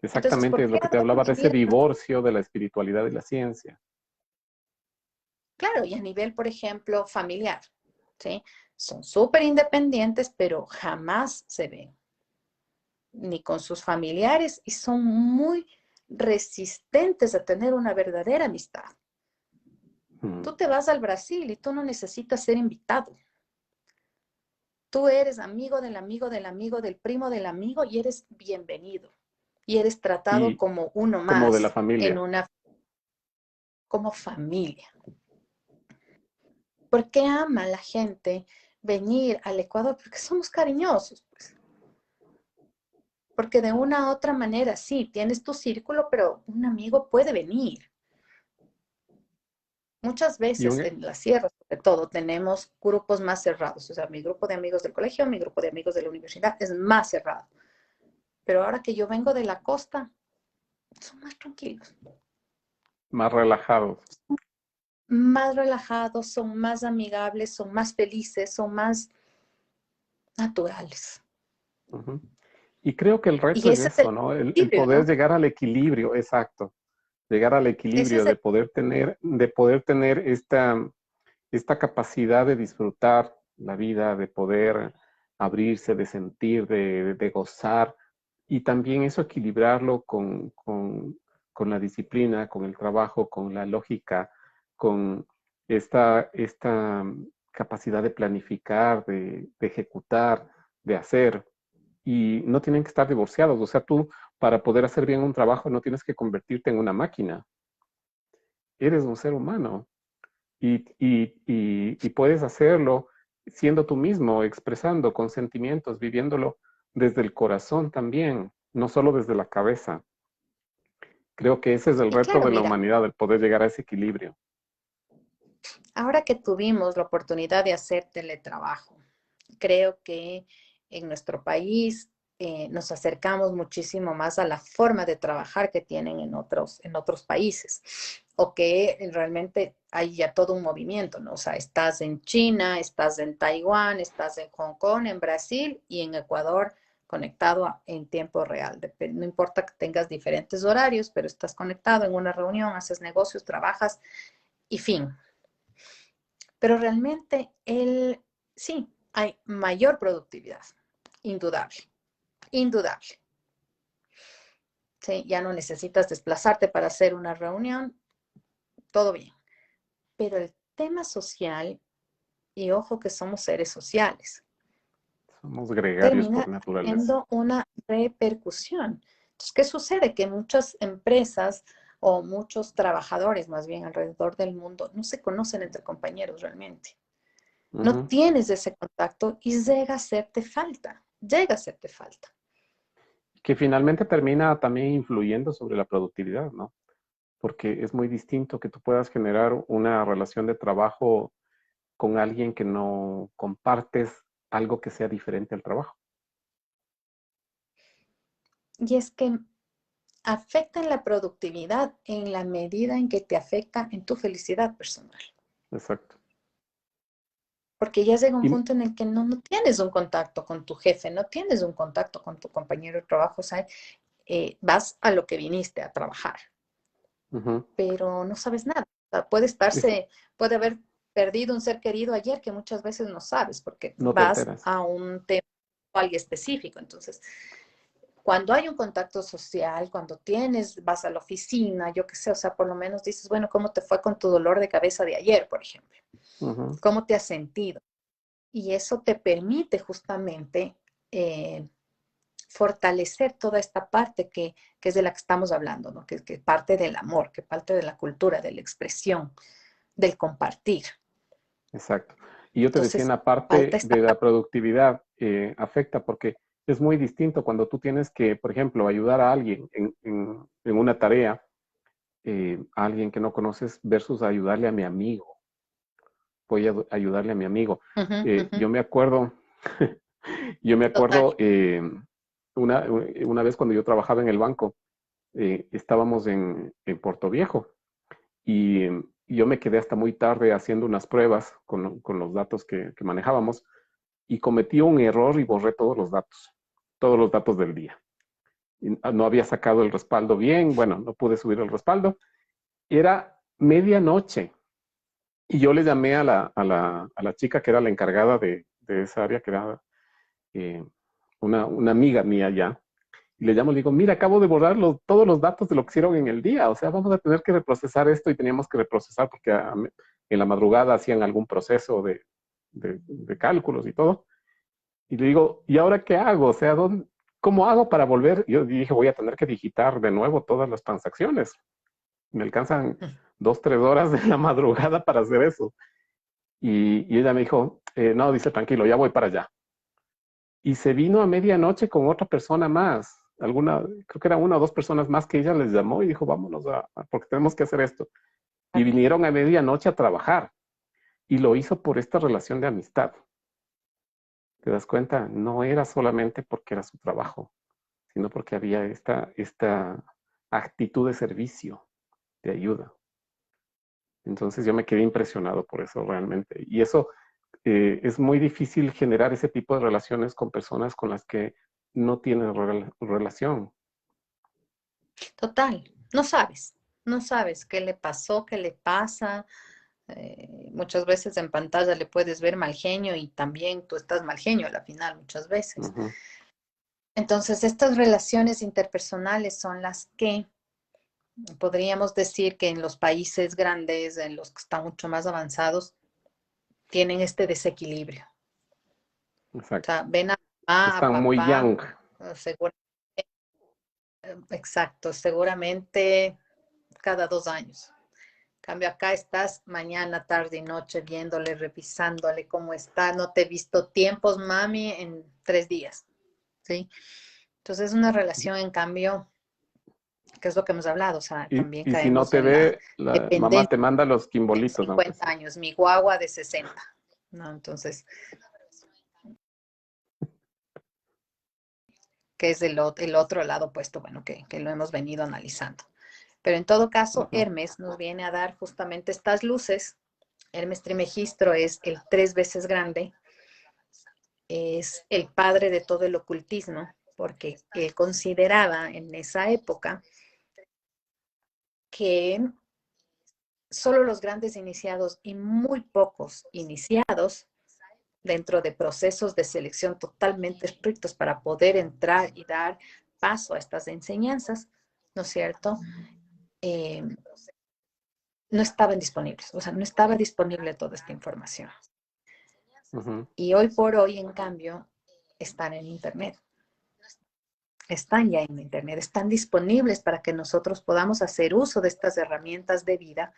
Speaker 2: Entonces,
Speaker 1: Exactamente,
Speaker 2: ¿por
Speaker 1: es lo
Speaker 2: qué
Speaker 1: que te
Speaker 2: ahora
Speaker 1: hablaba de ese
Speaker 2: vivir?
Speaker 1: divorcio de la espiritualidad y la ciencia.
Speaker 2: Claro, y a nivel, por ejemplo, familiar, ¿sí? Son súper independientes, pero jamás se ven ni con sus familiares y son muy resistentes a tener una verdadera amistad.
Speaker 1: Mm.
Speaker 2: Tú te vas al Brasil y tú no necesitas ser invitado. Tú eres amigo del amigo del amigo del primo del amigo y eres bienvenido. Y eres tratado
Speaker 1: Y
Speaker 2: como uno
Speaker 1: como de la
Speaker 2: más,
Speaker 1: familia.
Speaker 2: como familia. ¿Por qué ama la gente venir al Ecuador? Porque somos cariñosos, pues. Porque de una u otra manera, sí, tienes tu círculo, pero un amigo puede venir. Muchas
Speaker 1: Y
Speaker 2: veces
Speaker 1: un,
Speaker 2: en la sierra, sobre todo, tenemos grupos más cerrados. O sea, mi grupo de amigos del colegio, mi grupo de amigos de la universidad es más cerrado. Pero ahora que yo vengo de la costa, son más tranquilos,
Speaker 1: más relajados.
Speaker 2: más relajados, son más amigables, son más felices, son más naturales.
Speaker 1: Ujú. Y creo que el reto
Speaker 2: Y
Speaker 1: es
Speaker 2: ese es el
Speaker 1: eso, ¿no? El
Speaker 2: equilibrio,
Speaker 1: poder
Speaker 2: ¿no?
Speaker 1: llegar al equilibrio, exacto. Llegar al
Speaker 2: Ese
Speaker 1: equilibrio
Speaker 2: es el
Speaker 1: de poder tener esta capacidad de disfrutar la vida, de poder abrirse, de sentir, de gozar, y también eso equilibrarlo con la disciplina, con el trabajo, con la lógica, con esta capacidad de planificar, de ejecutar, de hacer. Y no tienen que estar divorciados. O sea, tú para poder hacer bien un trabajo no tienes que convertirte en una máquina. Eres un ser humano y puedes hacerlo siendo tú mismo, expresando con sentimientos, viviéndolo desde el corazón también, no solo desde la cabeza. Creo que ese es el
Speaker 2: Y
Speaker 1: reto
Speaker 2: claro,
Speaker 1: de la
Speaker 2: mira,
Speaker 1: humanidad, el poder llegar a ese equilibrio.
Speaker 2: ahora que tuvimos la oportunidad de hacer teletrabajo, creo que en nuestro país nos acercamos muchísimo más a la forma de trabajar que tienen en otros países, o que realmente hay ya todo un movimiento, ¿no? O sea, estás en China, estás en Taiwán, estás en Hong Kong, en Brasil y en Ecuador conectado en tiempo real. No importa que tengas diferentes horarios, pero estás conectado en una reunión, haces negocios, trabajas y fin. Pero realmente sí, hay mayor productividad, indudable, indudable. ¿Sí? Ya no necesitas desplazarte para hacer una reunión, todo bien. Pero el tema social, y ojo que somos seres sociales,
Speaker 1: Somos gregarios por
Speaker 2: termina
Speaker 1: naturaleza.
Speaker 2: teniendo una repercusión. Entonces, ¿qué sucede? Que muchas empresas o muchos trabajadores, más bien alrededor del mundo, no se conocen entre compañeros realmente. No
Speaker 1: Ujú.
Speaker 2: tienes ese contacto y llega a hacerte falta, llega a hacerte falta.
Speaker 1: Que finalmente termina también influyendo sobre la productividad, ¿no? Porque es muy distinto que tú puedas generar una relación de trabajo con alguien que no compartes algo que sea diferente al trabajo.
Speaker 2: Y es que afecta en la productividad en la medida en que te afecta en tu felicidad personal.
Speaker 1: Exacto.
Speaker 2: Porque ya llega un
Speaker 1: Y,
Speaker 2: punto en el que no tienes un contacto con tu jefe, no tienes un contacto con tu compañero de trabajo, o sea, vas a lo que viniste a trabajar,
Speaker 1: ujú,
Speaker 2: pero no sabes nada. O sea,
Speaker 1: es-
Speaker 2: puede haber perdido un ser querido ayer que muchas veces no sabes porque
Speaker 1: no te
Speaker 2: vas
Speaker 1: enteras.
Speaker 2: a un tema específico. Entonces, cuando hay un contacto social, cuando vas a la oficina, yo qué sé, o sea, por lo menos dices, bueno, ¿cómo te fue con tu dolor de cabeza de ayer, por ejemplo?
Speaker 1: Ujú.
Speaker 2: ¿Cómo te has sentido? Y eso te permite justamente eh, fortalecer toda esta parte que es de la que estamos hablando, ¿no? Que parte del amor, que parte de la cultura, de la expresión, del compartir.
Speaker 1: Exacto. Y yo te decía, en
Speaker 2: Entonces,
Speaker 1: la
Speaker 2: falta
Speaker 1: parte
Speaker 2: esta
Speaker 1: de la
Speaker 2: parte.
Speaker 1: productividad afecta porque es muy distinto cuando tú tienes que, por ejemplo, ayudar a alguien en una tarea, a alguien que no conoces versus ayudarle a mi amigo. Voy a ayudarle a mi amigo.
Speaker 2: Ujú, ujú.
Speaker 1: Yo me acuerdo, yo me
Speaker 2: Total.
Speaker 1: acuerdo una vez cuando yo trabajaba en el banco, estábamos en Puerto Viejo y yo me quedé hasta muy tarde haciendo unas pruebas con los datos que manejábamos y cometí un error y borré todos los datos del día. Y no había sacado el respaldo bien, bueno, no pude subir el respaldo. Era medianoche y yo le llamé a la chica que era la encargada de esa área, que era eh, una amiga mía ya. Y le llamo y le digo, mira, acabo de borrar todos los datos de lo que hicieron en el día. O sea, vamos a tener que reprocesar esto y teníamos que reprocesar porque en la madrugada hacían algún proceso de cálculos y todo. Y le digo, ¿y ahora qué hago? O sea, ¿cómo hago para volver? Yo dije, voy a tener que digitar de nuevo todas las transacciones. Me alcanzan 2, 3 horas de la madrugada para hacer eso. Y ella me dijo, no, dice, tranquilo, ya voy para allá. Y se vino a medianoche con otra persona más. Creo que era 1 o 2 personas más que ella les llamó y dijo, vámonos, porque tenemos que hacer esto. Y vinieron a medianoche a trabajar. Y lo hizo por esta relación de amistad. ¿Te das cuenta? No era solamente porque era su trabajo, sino porque había esta actitud de servicio, de ayuda. Entonces yo me quedé impresionado por eso realmente. Y eso es muy difícil generar ese tipo de relaciones con personas con las que no tienes relación.
Speaker 2: Total, no sabes qué le pasó, qué le pasa. Muchas veces en pantalla le puedes ver mal genio y también tú estás mal genio a la final, muchas veces.
Speaker 1: Ujú.
Speaker 2: Entonces, estas relaciones interpersonales son las que podríamos decir que en los países grandes, en los que están mucho más avanzados, tienen este desequilibrio. O
Speaker 1: Exacto.
Speaker 2: sea, ven a mamá, a
Speaker 1: Están muy
Speaker 2: papá,
Speaker 1: young.
Speaker 2: seguramente, exacto, seguramente cada 2 años. En cambio, acá estás mañana, tarde y noche viéndole, revisándole cómo está. No te he visto tiempos, mami, en 3 días, ¿sí? Entonces es una relación, en cambio, que es lo que hemos hablado, o sea, también
Speaker 1: Y si no
Speaker 2: caemos
Speaker 1: te
Speaker 2: en la
Speaker 1: ve, la mamá
Speaker 2: dependencia
Speaker 1: te manda los
Speaker 2: de
Speaker 1: quimbolitos, aunque
Speaker 2: 50
Speaker 1: sea.
Speaker 2: años, mi guagua de 60, ¿no? Entonces, que es el otro lado opuesto, bueno, que lo hemos venido analizando. Pero en todo caso,
Speaker 1: Ujú.
Speaker 2: Hermes nos viene a dar justamente estas luces. Hermes Trimegistro es el 3 veces grande, es el padre de todo el ocultismo, porque él consideraba en esa época que solo los grandes iniciados y muy pocos iniciados dentro de procesos de selección totalmente estrictos para poder entrar y dar paso a estas enseñanzas, ¿no es cierto? Eh, no estaban disponibles, o sea, no estaba disponible toda esta información.
Speaker 1: Ujú.
Speaker 2: Y hoy por hoy, en cambio, están en Internet. Están ya en Internet, están disponibles para que nosotros podamos hacer uso de estas herramientas de vida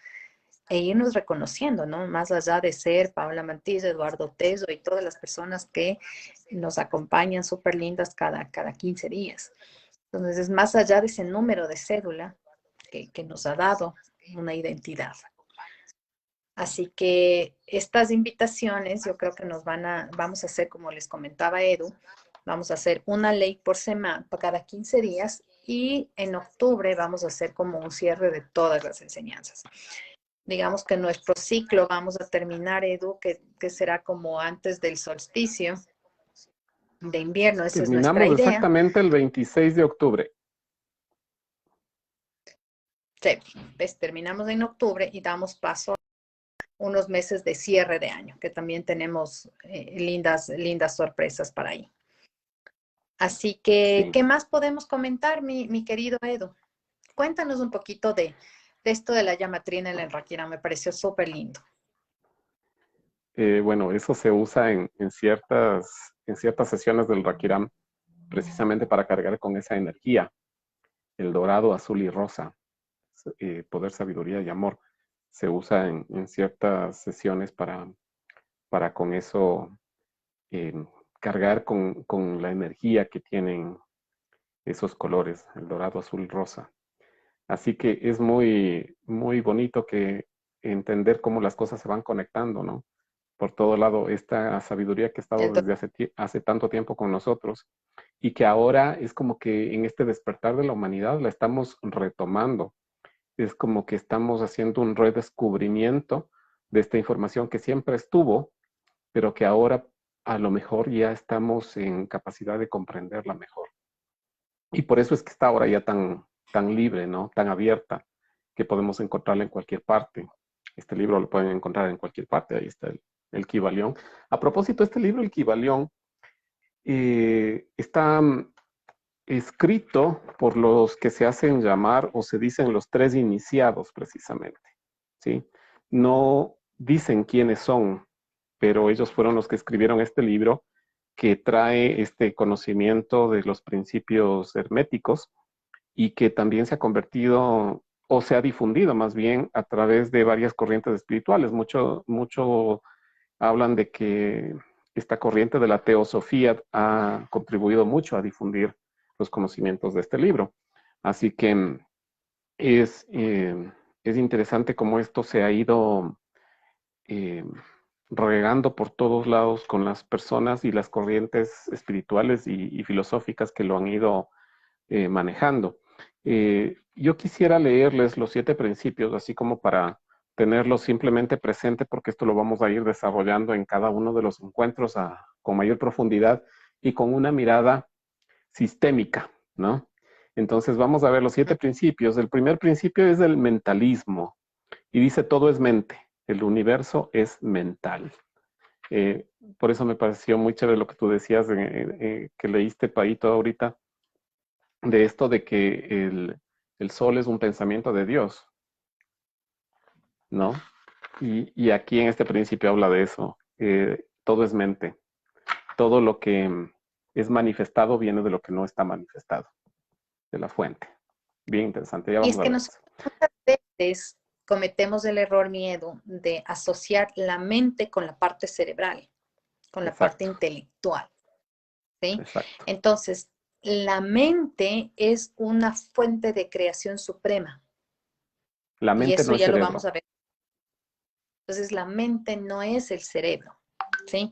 Speaker 2: e irnos reconociendo, ¿no? Más allá de ser Paola Mantilla, Eduardo Teso y todas las personas que nos acompañan súper lindas cada 15 días. Entonces, es más allá de ese número de cédula que nos ha dado una identidad. Así que estas invitaciones yo creo que vamos a hacer, como les comentaba Edu, vamos a hacer una ley por semana, para cada 15 días, y en octubre vamos a hacer como un cierre de todas las enseñanzas. Digamos que nuestro ciclo vamos a terminar, Edu, que será como antes del solsticio de invierno, esa es nuestra
Speaker 1: Terminamos
Speaker 2: idea.
Speaker 1: exactamente el 26 de octubre.
Speaker 2: Sí, pues terminamos en octubre y damos paso a unos meses de cierre de año, que también tenemos lindas sorpresas para ahí. Así que,
Speaker 1: Sí.
Speaker 2: ¿qué más podemos comentar, mi querido Edu? Cuéntanos un poquito de esto de la llamatrina en la Enraquira, me pareció súper lindo.
Speaker 1: Bueno, eso se usa en ciertas sesiones del Rakiram, precisamente para cargar con esa energía, el dorado, azul y rosa, poder, sabiduría y amor. Se usa en ciertas sesiones para con eso eh, cargar con la energía que tienen esos colores, el dorado, azul, rosa. Así que es muy, muy bonito que entender cómo las cosas se van conectando, ¿no? por todo lado, esta sabiduría que ha estado
Speaker 2: El doc-
Speaker 1: desde hace tanto tiempo con nosotros y que ahora es como que en este despertar de la humanidad la estamos retomando. Es como que estamos haciendo un redescubrimiento de esta información que siempre estuvo, pero que ahora a lo mejor ya estamos en capacidad de comprenderla mejor. Y por eso es que está ahora ya tan libre, ¿no? Tan abierta, que podemos encontrarla en cualquier parte. Este libro lo pueden encontrar en cualquier parte, ahí está el Kybalión. A propósito, este libro, el Kybalión, está escrito por los que se hacen llamar o se dicen los tres iniciados precisamente, ¿sí? No dicen quiénes son, pero ellos fueron los que escribieron este libro que trae este conocimiento de los principios herméticos y que también se ha convertido o se ha difundido más bien a través de varias corrientes espirituales. Mucho hablan de que esta corriente de la teosofía ha contribuido mucho a difundir los conocimientos de este libro. Así que es, eh, es interesante cómo esto se ha ido eh, regando por todos lados con las personas y las corrientes espirituales y filosóficas que lo han ido manejando. Yo quisiera leerles los 7 principios, así como para tenerlos simplemente presente, porque esto lo vamos a ir desarrollando en cada uno de los encuentros con mayor profundidad y con una mirada sistémica, ¿no? Entonces vamos a ver los 7 principios. El primer principio es el mentalismo y dice todo es mente, el universo es mental. Eh, por eso me pareció muy chévere lo que tú decías, que leíste, Paito, ahorita, de esto de que el sol es un pensamiento de Dios, ¿no? Y aquí en este principio habla de eso. Todo es mente. Todo lo que es manifestado viene de lo que no está manifestado, de la fuente. Bien interesante, ya
Speaker 2: Y
Speaker 1: vamos
Speaker 2: es
Speaker 1: a
Speaker 2: que
Speaker 1: ver
Speaker 2: nosotros
Speaker 1: eso.
Speaker 2: muchas veces cometemos el error miedo de asociar la mente con la parte cerebral, con la parte
Speaker 1: Exacto,
Speaker 2: intelectual, ¿sí?
Speaker 1: exacto.
Speaker 2: Entonces, la mente es una fuente de creación suprema
Speaker 1: La
Speaker 2: y
Speaker 1: mente
Speaker 2: eso
Speaker 1: no es
Speaker 2: ya lo vamos
Speaker 1: cerebro.
Speaker 2: a ver. Entonces, la mente no es el cerebro, ¿sí?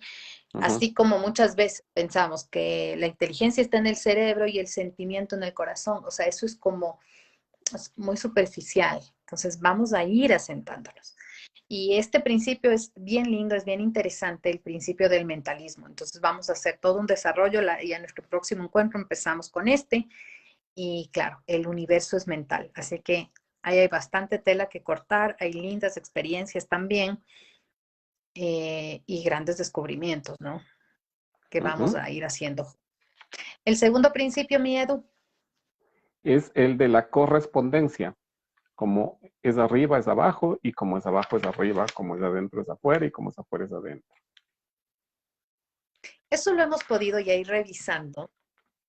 Speaker 1: Ujú.
Speaker 2: Así como muchas veces pensamos que la inteligencia está en el cerebro y el sentimiento en el corazón, o sea, eso es como es muy superficial. Entonces, vamos a ir asentándonos. Y este principio es bien lindo, es bien interesante, el principio del mentalismo. Entonces, vamos a hacer todo un desarrollo y en nuestro próximo encuentro empezamos con este. Y claro, el universo es mental, así que ahí hay bastante tela que cortar, hay lindas experiencias también y grandes descubrimientos, ¿no? Que vamos
Speaker 1: Ujú.
Speaker 2: a ir haciendo. El segundo principio, miedo,
Speaker 1: Es el de la correspondencia. Como es arriba es abajo y como es abajo es arriba, como es adentro es afuera y como es afuera es adentro.
Speaker 2: eso lo hemos podido ya ir revisando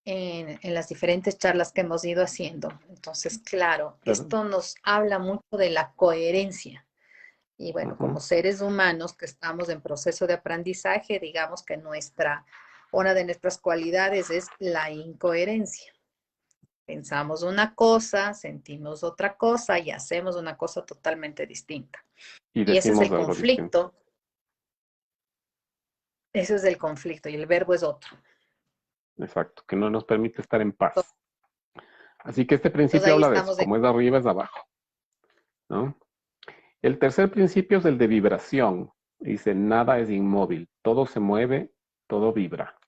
Speaker 2: en las diferentes charlas que hemos ido haciendo. Entonces, claro,
Speaker 1: Claro.
Speaker 2: esto nos habla mucho de la coherencia. Y bueno, como
Speaker 1: Ujú.
Speaker 2: seres humanos que estamos en proceso de aprendizaje, digamos que una de nuestras cualidades es la incoherencia. Pensamos una cosa, sentimos otra cosa y hacemos una cosa totalmente distinta.
Speaker 1: Y
Speaker 2: Y
Speaker 1: decimos algo distinto.
Speaker 2: ese es el conflicto y el verbo es otro.
Speaker 1: Exacto, que no nos permite estar en paz. Así que este
Speaker 2: Entonces
Speaker 1: principio
Speaker 2: ahí
Speaker 1: habla de eso,
Speaker 2: estamos
Speaker 1: como es de arriba es de abajo, ¿no? El tercer principio es el de vibración. Dice, nada es inmóvil, todo se mueve, todo vibra.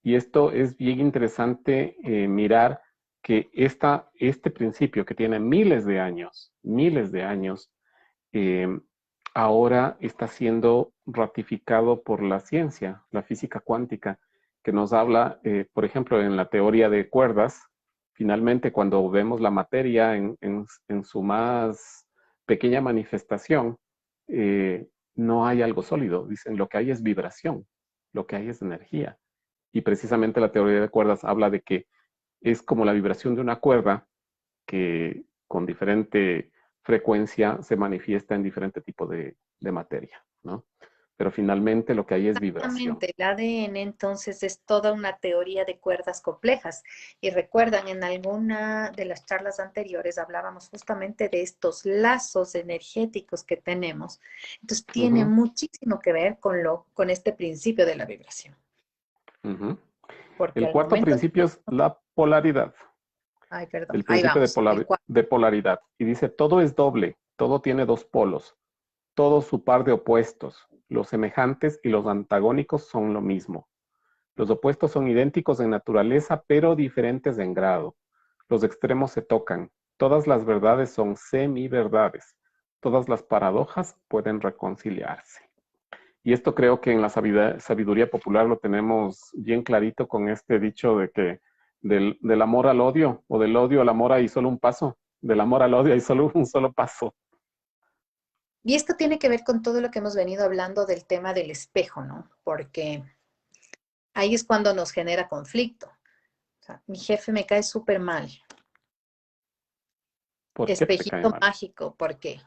Speaker 1: Y esto es bien interesante mirar que este principio que tiene miles de años, eh, ahora está siendo ratificado por la ciencia, la física cuántica, que nos habla, por ejemplo, en la teoría de cuerdas, finalmente cuando vemos la materia en su más pequeña manifestación, no hay algo sólido, dicen, lo que hay es vibración, lo que hay es energía. Y precisamente la teoría de cuerdas habla de que es como la vibración de una cuerda que con diferente frecuencia se manifiesta en diferente tipo de materia, ¿no? pero finalmente lo que hay es vibración.
Speaker 2: Exactamente, el ADN entonces es toda una teoría de cuerdas complejas. Y recuerdan, en alguna de las charlas anteriores hablábamos justamente de estos lazos energéticos que tenemos. Entonces tiene
Speaker 1: Ujú,
Speaker 2: muchísimo que ver con este principio de la vibración.
Speaker 1: ujú.
Speaker 2: Porque
Speaker 1: El
Speaker 2: al
Speaker 1: cuarto
Speaker 2: momento,
Speaker 1: principio es la polaridad,
Speaker 2: ay, perdón,
Speaker 1: el
Speaker 2: ahí
Speaker 1: principio
Speaker 2: vamos, el cuarto.
Speaker 1: de polaridad. Y dice, todo es doble, todo tiene dos polos, todo su par de opuestos. Los semejantes y los antagónicos son lo mismo. Los opuestos son idénticos en naturaleza, pero diferentes en grado. Los extremos se tocan. Todas las verdades son semiverdades. Todas las paradojas pueden reconciliarse. Y esto creo que en la sabiduría popular lo tenemos bien clarito con este dicho de que del amor al odio o del odio al amor hay solo un paso. Del amor al odio hay solo un solo paso.
Speaker 2: Y esto tiene que ver con todo lo que hemos venido hablando del tema del espejo, ¿no? Porque ahí es cuando nos genera conflicto. O sea, mi jefe me cae súper mal.
Speaker 1: ¿Por qué te cae
Speaker 2: Espejito
Speaker 1: mal?
Speaker 2: mágico, ¿por qué?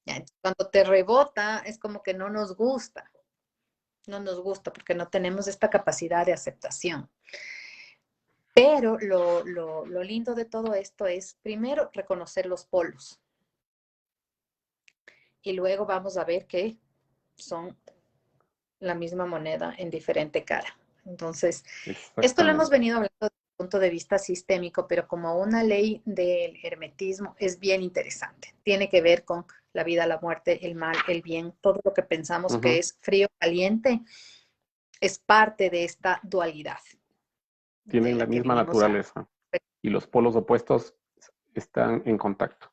Speaker 2: Ya, entonces, cuando te rebota, es como que no nos gusta. No nos gusta porque no tenemos esta capacidad de aceptación. Pero lo lindo de todo esto es, primero, reconocer los polos. Y luego vamos a ver que son la misma moneda en diferente cara. Entonces, esto lo hemos
Speaker 1: Exactamente.
Speaker 2: venido hablando desde el punto de vista sistémico, pero como una ley del hermetismo es bien interesante. Tiene que ver con la vida, la muerte, el mal, el bien, todo lo que pensamos que
Speaker 1: Ujú.
Speaker 2: es frío, caliente, es parte de esta dualidad de
Speaker 1: Tienen la
Speaker 2: la que
Speaker 1: misma
Speaker 2: vinimos a...
Speaker 1: naturaleza y los polos opuestos están en contacto.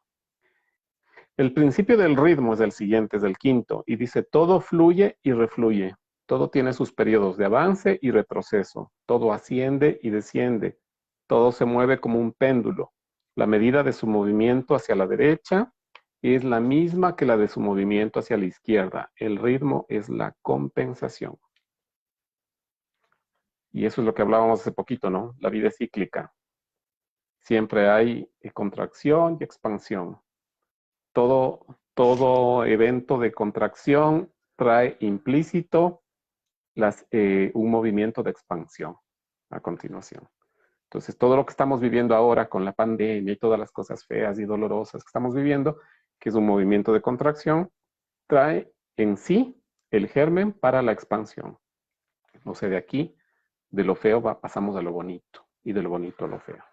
Speaker 1: El principio del ritmo es el siguiente, es el quinto, y dice, todo fluye y refluye, todo tiene sus periodos de avance y retroceso, todo asciende y desciende, todo se mueve como un péndulo. La medida de su movimiento hacia la derecha es la misma que la de su movimiento hacia la izquierda. El ritmo es la compensación. Y eso es lo que hablábamos hace poquito, ¿no? La vida es cíclica. Siempre hay contracción y expansión. Todo evento de contracción trae implícito un movimiento de expansión a continuación. Entonces, todo lo que estamos viviendo ahora con la pandemia y todas las cosas feas y dolorosas que estamos viviendo, que es un movimiento de contracción, trae en sí el germen para la expansión. O sea, de aquí, de lo feo, pasamos a lo bonito y de lo bonito a lo feo.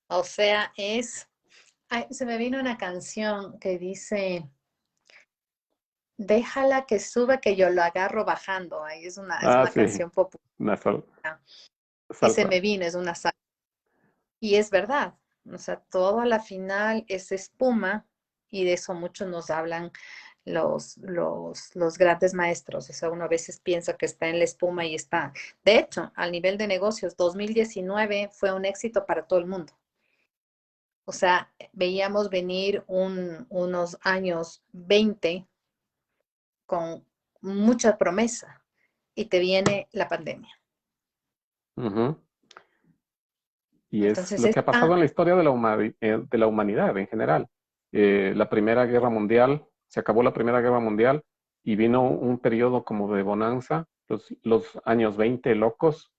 Speaker 2: O sea, es... Ay, se me vino una canción que dice, déjala que suba, que yo lo agarro bajando. Ahí es
Speaker 1: Ah,
Speaker 2: una
Speaker 1: sí,
Speaker 2: canción popular
Speaker 1: una
Speaker 2: y se
Speaker 1: salsa.
Speaker 2: me vino, es una salsa. Y es verdad, o sea, todo a la final es espuma y de eso muchos nos hablan los grandes maestros. O sea, uno a veces piensa que está en la espuma y está. De hecho, al nivel de negocios, 2019 fue un éxito para todo el mundo. O sea, veíamos venir unos años 20 con mucha promesa y te viene la pandemia.
Speaker 1: Ujú. Y es
Speaker 2: Entonces,
Speaker 1: lo que ha pasado en la historia de la humanidad en general. La Primera Guerra Mundial, se acabó la Primera Guerra Mundial y vino un periodo como de bonanza, los años 20 locos,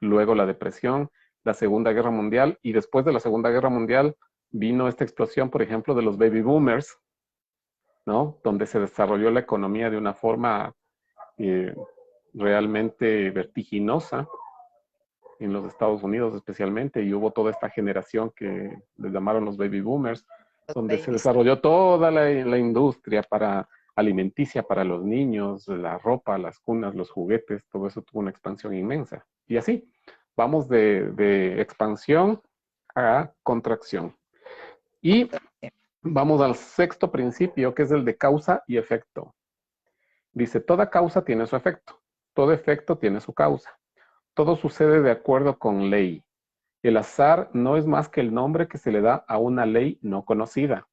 Speaker 1: luego la depresión, la Segunda Guerra Mundial y después de la Segunda Guerra Mundial vino esta explosión, por ejemplo, de los baby boomers, ¿no? Donde se desarrolló la economía de una forma eh, realmente vertiginosa en los Estados Unidos especialmente, y hubo toda esta generación que les llamaron los baby boomers,
Speaker 2: los
Speaker 1: donde se
Speaker 2: babies.
Speaker 1: desarrolló toda la industria para alimenticia para los niños, la ropa, las cunas, los juguetes, todo eso tuvo una expansión inmensa. Y así, vamos de expansión a contracción. Y vamos al sexto principio, que es el de causa y efecto. Dice, toda causa tiene su efecto, todo efecto tiene su causa. Todo sucede de acuerdo con ley. El azar no es más que el nombre que se le da a una ley no conocida.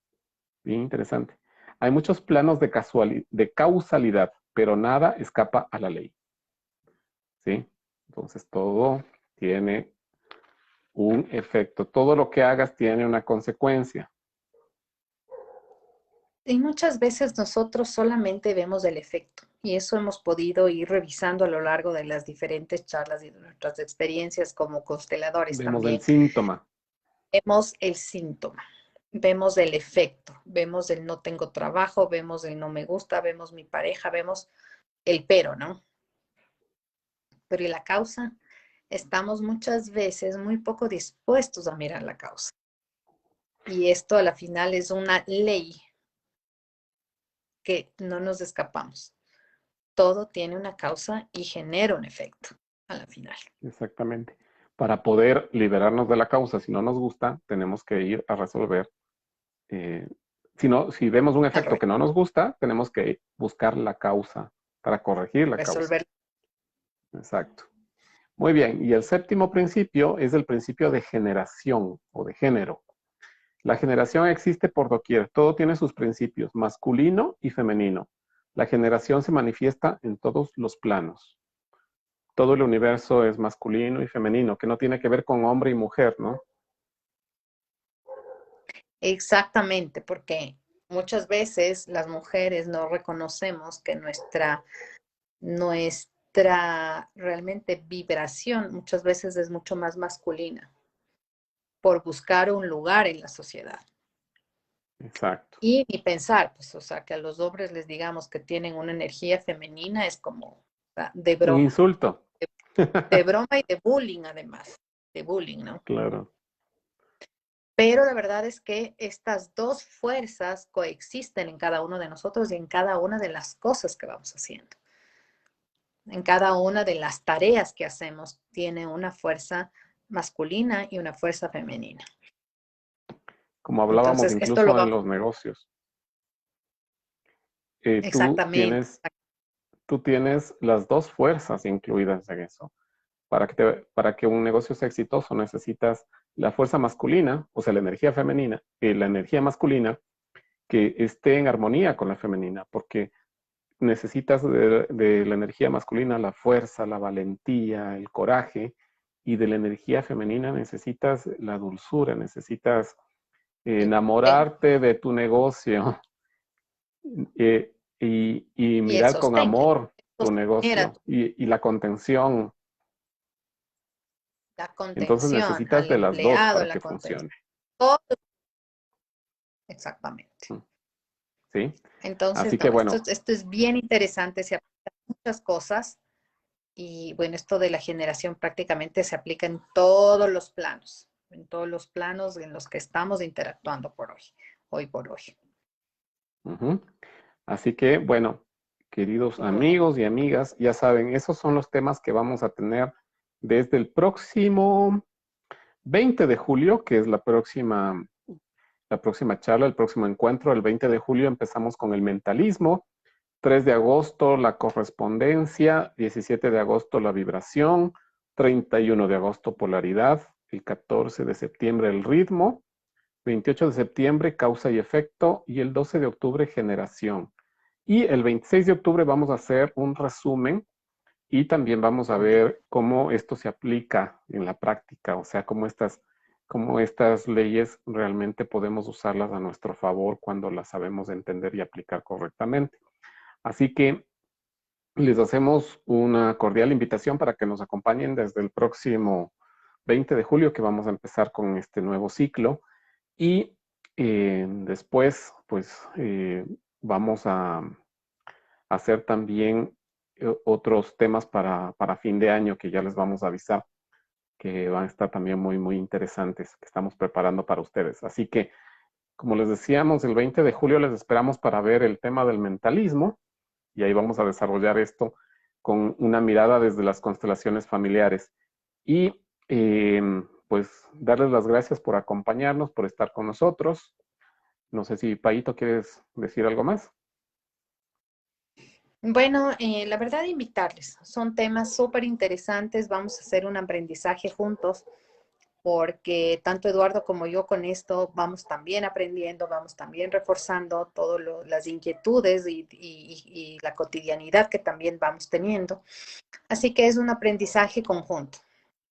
Speaker 1: Bien interesante. Hay muchos planos de causalidad, pero nada escapa a la ley. ¿Sí? Entonces todo tiene un efecto. Todo lo que hagas tiene una consecuencia.
Speaker 2: Y muchas veces nosotros solamente vemos el efecto y eso hemos podido ir revisando a lo largo de las diferentes charlas y de nuestras experiencias como consteladores
Speaker 1: Vemos el
Speaker 2: también.
Speaker 1: síntoma.
Speaker 2: Vemos el síntoma, vemos el efecto, vemos el no tengo trabajo, vemos el no me gusta, vemos mi pareja, vemos el pero, ¿no? Pero ¿y la causa? Estamos muchas veces muy poco dispuestos a mirar la causa. Y esto a la final es una ley que no nos escapamos. Todo tiene una causa y genera un efecto a la final.
Speaker 1: Exactamente. Para poder liberarnos de la causa, si no nos gusta, tenemos que ir a resolver. eh, si vemos un efecto que no nos gusta, tenemos que buscar la causa para corregir la causa.
Speaker 2: Resolver.
Speaker 1: Exacto. Muy bien. Y el séptimo principio es el principio de generación o de género. La generación existe por doquier. Todo tiene sus principios, masculino y femenino. La generación se manifiesta en todos los planos. Todo el universo es masculino y femenino, que no tiene que ver con hombre y mujer, ¿no?
Speaker 2: Exactamente, porque muchas veces las mujeres no reconocemos que nuestra realmente vibración muchas veces es mucho más masculina por buscar un lugar en la sociedad.
Speaker 1: Exacto.
Speaker 2: Y pensar, pues, o sea, que a los hombres les digamos que tienen una energía femenina es como o sea,
Speaker 1: Un insulto.
Speaker 2: de broma y de bullying además, de bullying, ¿no?
Speaker 1: Claro.
Speaker 2: Pero la verdad es que estas dos fuerzas coexisten en cada uno de nosotros y en cada una de las cosas que vamos haciendo. En cada una de las tareas que hacemos tiene una fuerza masculina y una fuerza femenina.
Speaker 1: Como hablábamos
Speaker 2: Entonces, esto lo
Speaker 1: incluso en
Speaker 2: vamos
Speaker 1: los negocios. Eh, tú
Speaker 2: exactamente.
Speaker 1: tienes, tú tienes las dos fuerzas incluidas en eso. Para que un negocio sea exitoso necesitas la fuerza masculina, o sea, la energía femenina, y la energía masculina que esté en armonía con la femenina, porque necesitas de la energía masculina la fuerza, la valentía, el coraje, y de la energía femenina necesitas la dulzura, necesitas enamorarte de tu negocio y
Speaker 2: Y el
Speaker 1: mirar con
Speaker 2: sostén,
Speaker 1: amor tu
Speaker 2: sostener
Speaker 1: negocio y la contención.
Speaker 2: la
Speaker 1: Entonces
Speaker 2: contención
Speaker 1: necesitas
Speaker 2: al
Speaker 1: de las dos
Speaker 2: empleado,
Speaker 1: para
Speaker 2: la
Speaker 1: que
Speaker 2: contención.
Speaker 1: funcione.
Speaker 2: Todo, exactamente.
Speaker 1: ¿Sí?
Speaker 2: Entonces,
Speaker 1: Así que
Speaker 2: no,
Speaker 1: bueno,
Speaker 2: esto es bien interesante, se aplica a muchas cosas y bueno, esto de la generación prácticamente se aplica en todos los planos en los que estamos interactuando por hoy por hoy.
Speaker 1: ujú. Así que bueno, queridos
Speaker 2: Bueno,
Speaker 1: amigos y amigas, ya saben, esos son los temas que vamos a tener desde el próximo 20 de julio, que es la próxima charla, el próximo encuentro. El 20 de julio empezamos con el mentalismo, 3 de agosto la correspondencia, 17 de agosto la vibración, 31 de agosto polaridad, el 14 de septiembre el ritmo, 28 de septiembre causa y efecto y el 12 de octubre generación. Y el 26 de octubre vamos a hacer un resumen y también vamos a ver cómo esto se aplica en la práctica, o sea, cómo estas leyes realmente podemos usarlas a nuestro favor cuando las sabemos entender y aplicar correctamente. Así que les hacemos una cordial invitación para que nos acompañen desde el próximo 20 de julio, que vamos a empezar con este nuevo ciclo. Y después, pues, vamos a hacer también otros temas para fin de año que ya les vamos a avisar, que van a estar también muy, muy interesantes, que estamos preparando para ustedes. Así que, como les decíamos, el 20 de julio les esperamos para ver el tema del mentalismo y ahí vamos a desarrollar esto con una mirada desde las constelaciones familiares. Y pues darles las gracias por acompañarnos, por estar con nosotros. No sé si Paito quieres decir algo más.
Speaker 2: bueno, la verdad invitarles, son temas súper interesantes, vamos a hacer un aprendizaje juntos porque tanto Eduardo como yo con esto vamos también aprendiendo, vamos también reforzando todas las inquietudes y la cotidianidad que también vamos teniendo. Así que es un aprendizaje conjunto.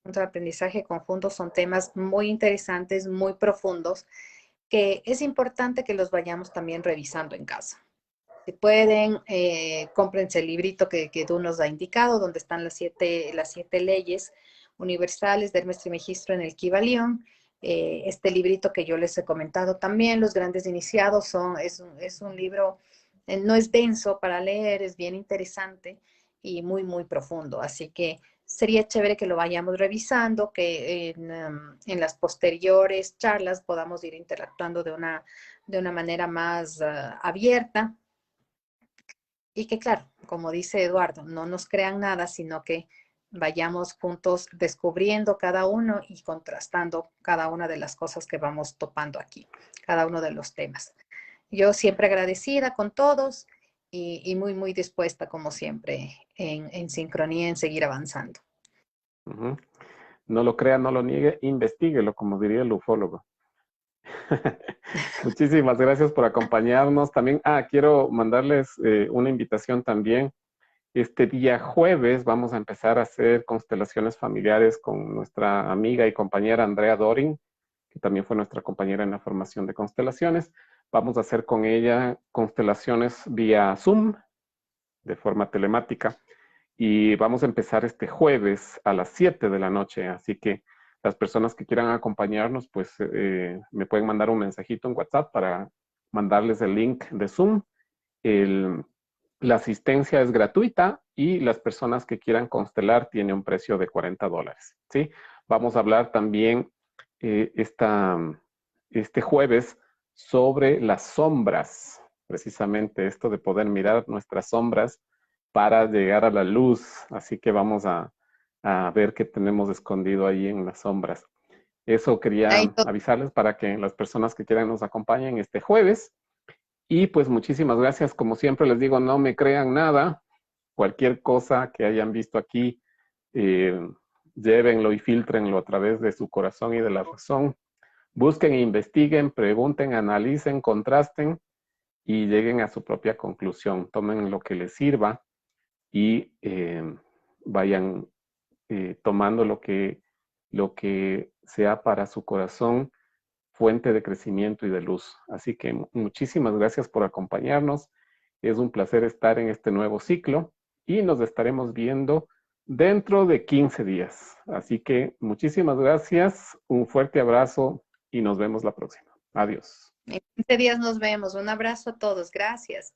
Speaker 2: Un aprendizaje conjunto son temas muy interesantes, muy profundos que es importante que los vayamos también revisando en casa. Si pueden, cómprense el librito que tú nos ha indicado, donde están las siete leyes universales de Hermes Trismegisto en el Kybalión. Este librito que yo les he comentado también, Los Grandes Iniciados, es un libro, no es denso para leer, es bien interesante y muy, muy profundo. Así que sería chévere que lo vayamos revisando, que en las posteriores charlas podamos ir interactuando de una manera más abierta y que, claro, como dice Eduardo, no nos crean nada, sino que vayamos juntos descubriendo cada uno y contrastando cada una de las cosas que vamos topando aquí, cada uno de los temas. Yo siempre agradecida con todos y muy, muy dispuesta, como siempre, en sincronía, en seguir avanzando.
Speaker 1: Ujú. No lo crea, no lo niegue, investíguelo, como diría el ufólogo. Muchísimas gracias por acompañarnos. También, quiero mandarles una invitación también. Este día jueves vamos a empezar a hacer constelaciones familiares con nuestra amiga y compañera Andrea Dorin, que también fue nuestra compañera en la formación de constelaciones. Vamos a hacer con ella constelaciones vía Zoom, de forma telemática. Y vamos a empezar este jueves a las 7 de la noche. Así que las personas que quieran acompañarnos, pues me pueden mandar un mensajito en WhatsApp para mandarles el link de Zoom. El, la asistencia es gratuita y las personas que quieran constelar tiene un precio de $40. ¿Sí? Vamos a hablar también este jueves sobre las sombras, precisamente esto de poder mirar nuestras sombras para llegar a la luz. Así que vamos a ver qué tenemos escondido ahí en las sombras. Eso
Speaker 2: Ahí
Speaker 1: quería avisarles para que las personas que quieran nos acompañen este jueves. Y pues muchísimas gracias. Como siempre les digo, no me crean nada. Cualquier cosa que hayan visto aquí, eh, llévenlo y filtrenlo a través de su corazón y de la razón. Busquen e investiguen, pregunten, analicen, contrasten y lleguen a su propia conclusión. Tomen lo que les sirva y vayan tomando lo que sea para su corazón fuente de crecimiento y de luz. Así que muchísimas gracias por acompañarnos. Es un placer estar en este nuevo ciclo y nos estaremos viendo dentro de 15 días. Así que muchísimas gracias, un fuerte abrazo y nos vemos la próxima. Adiós.
Speaker 2: en 15 días nos vemos. Un abrazo a todos. Gracias.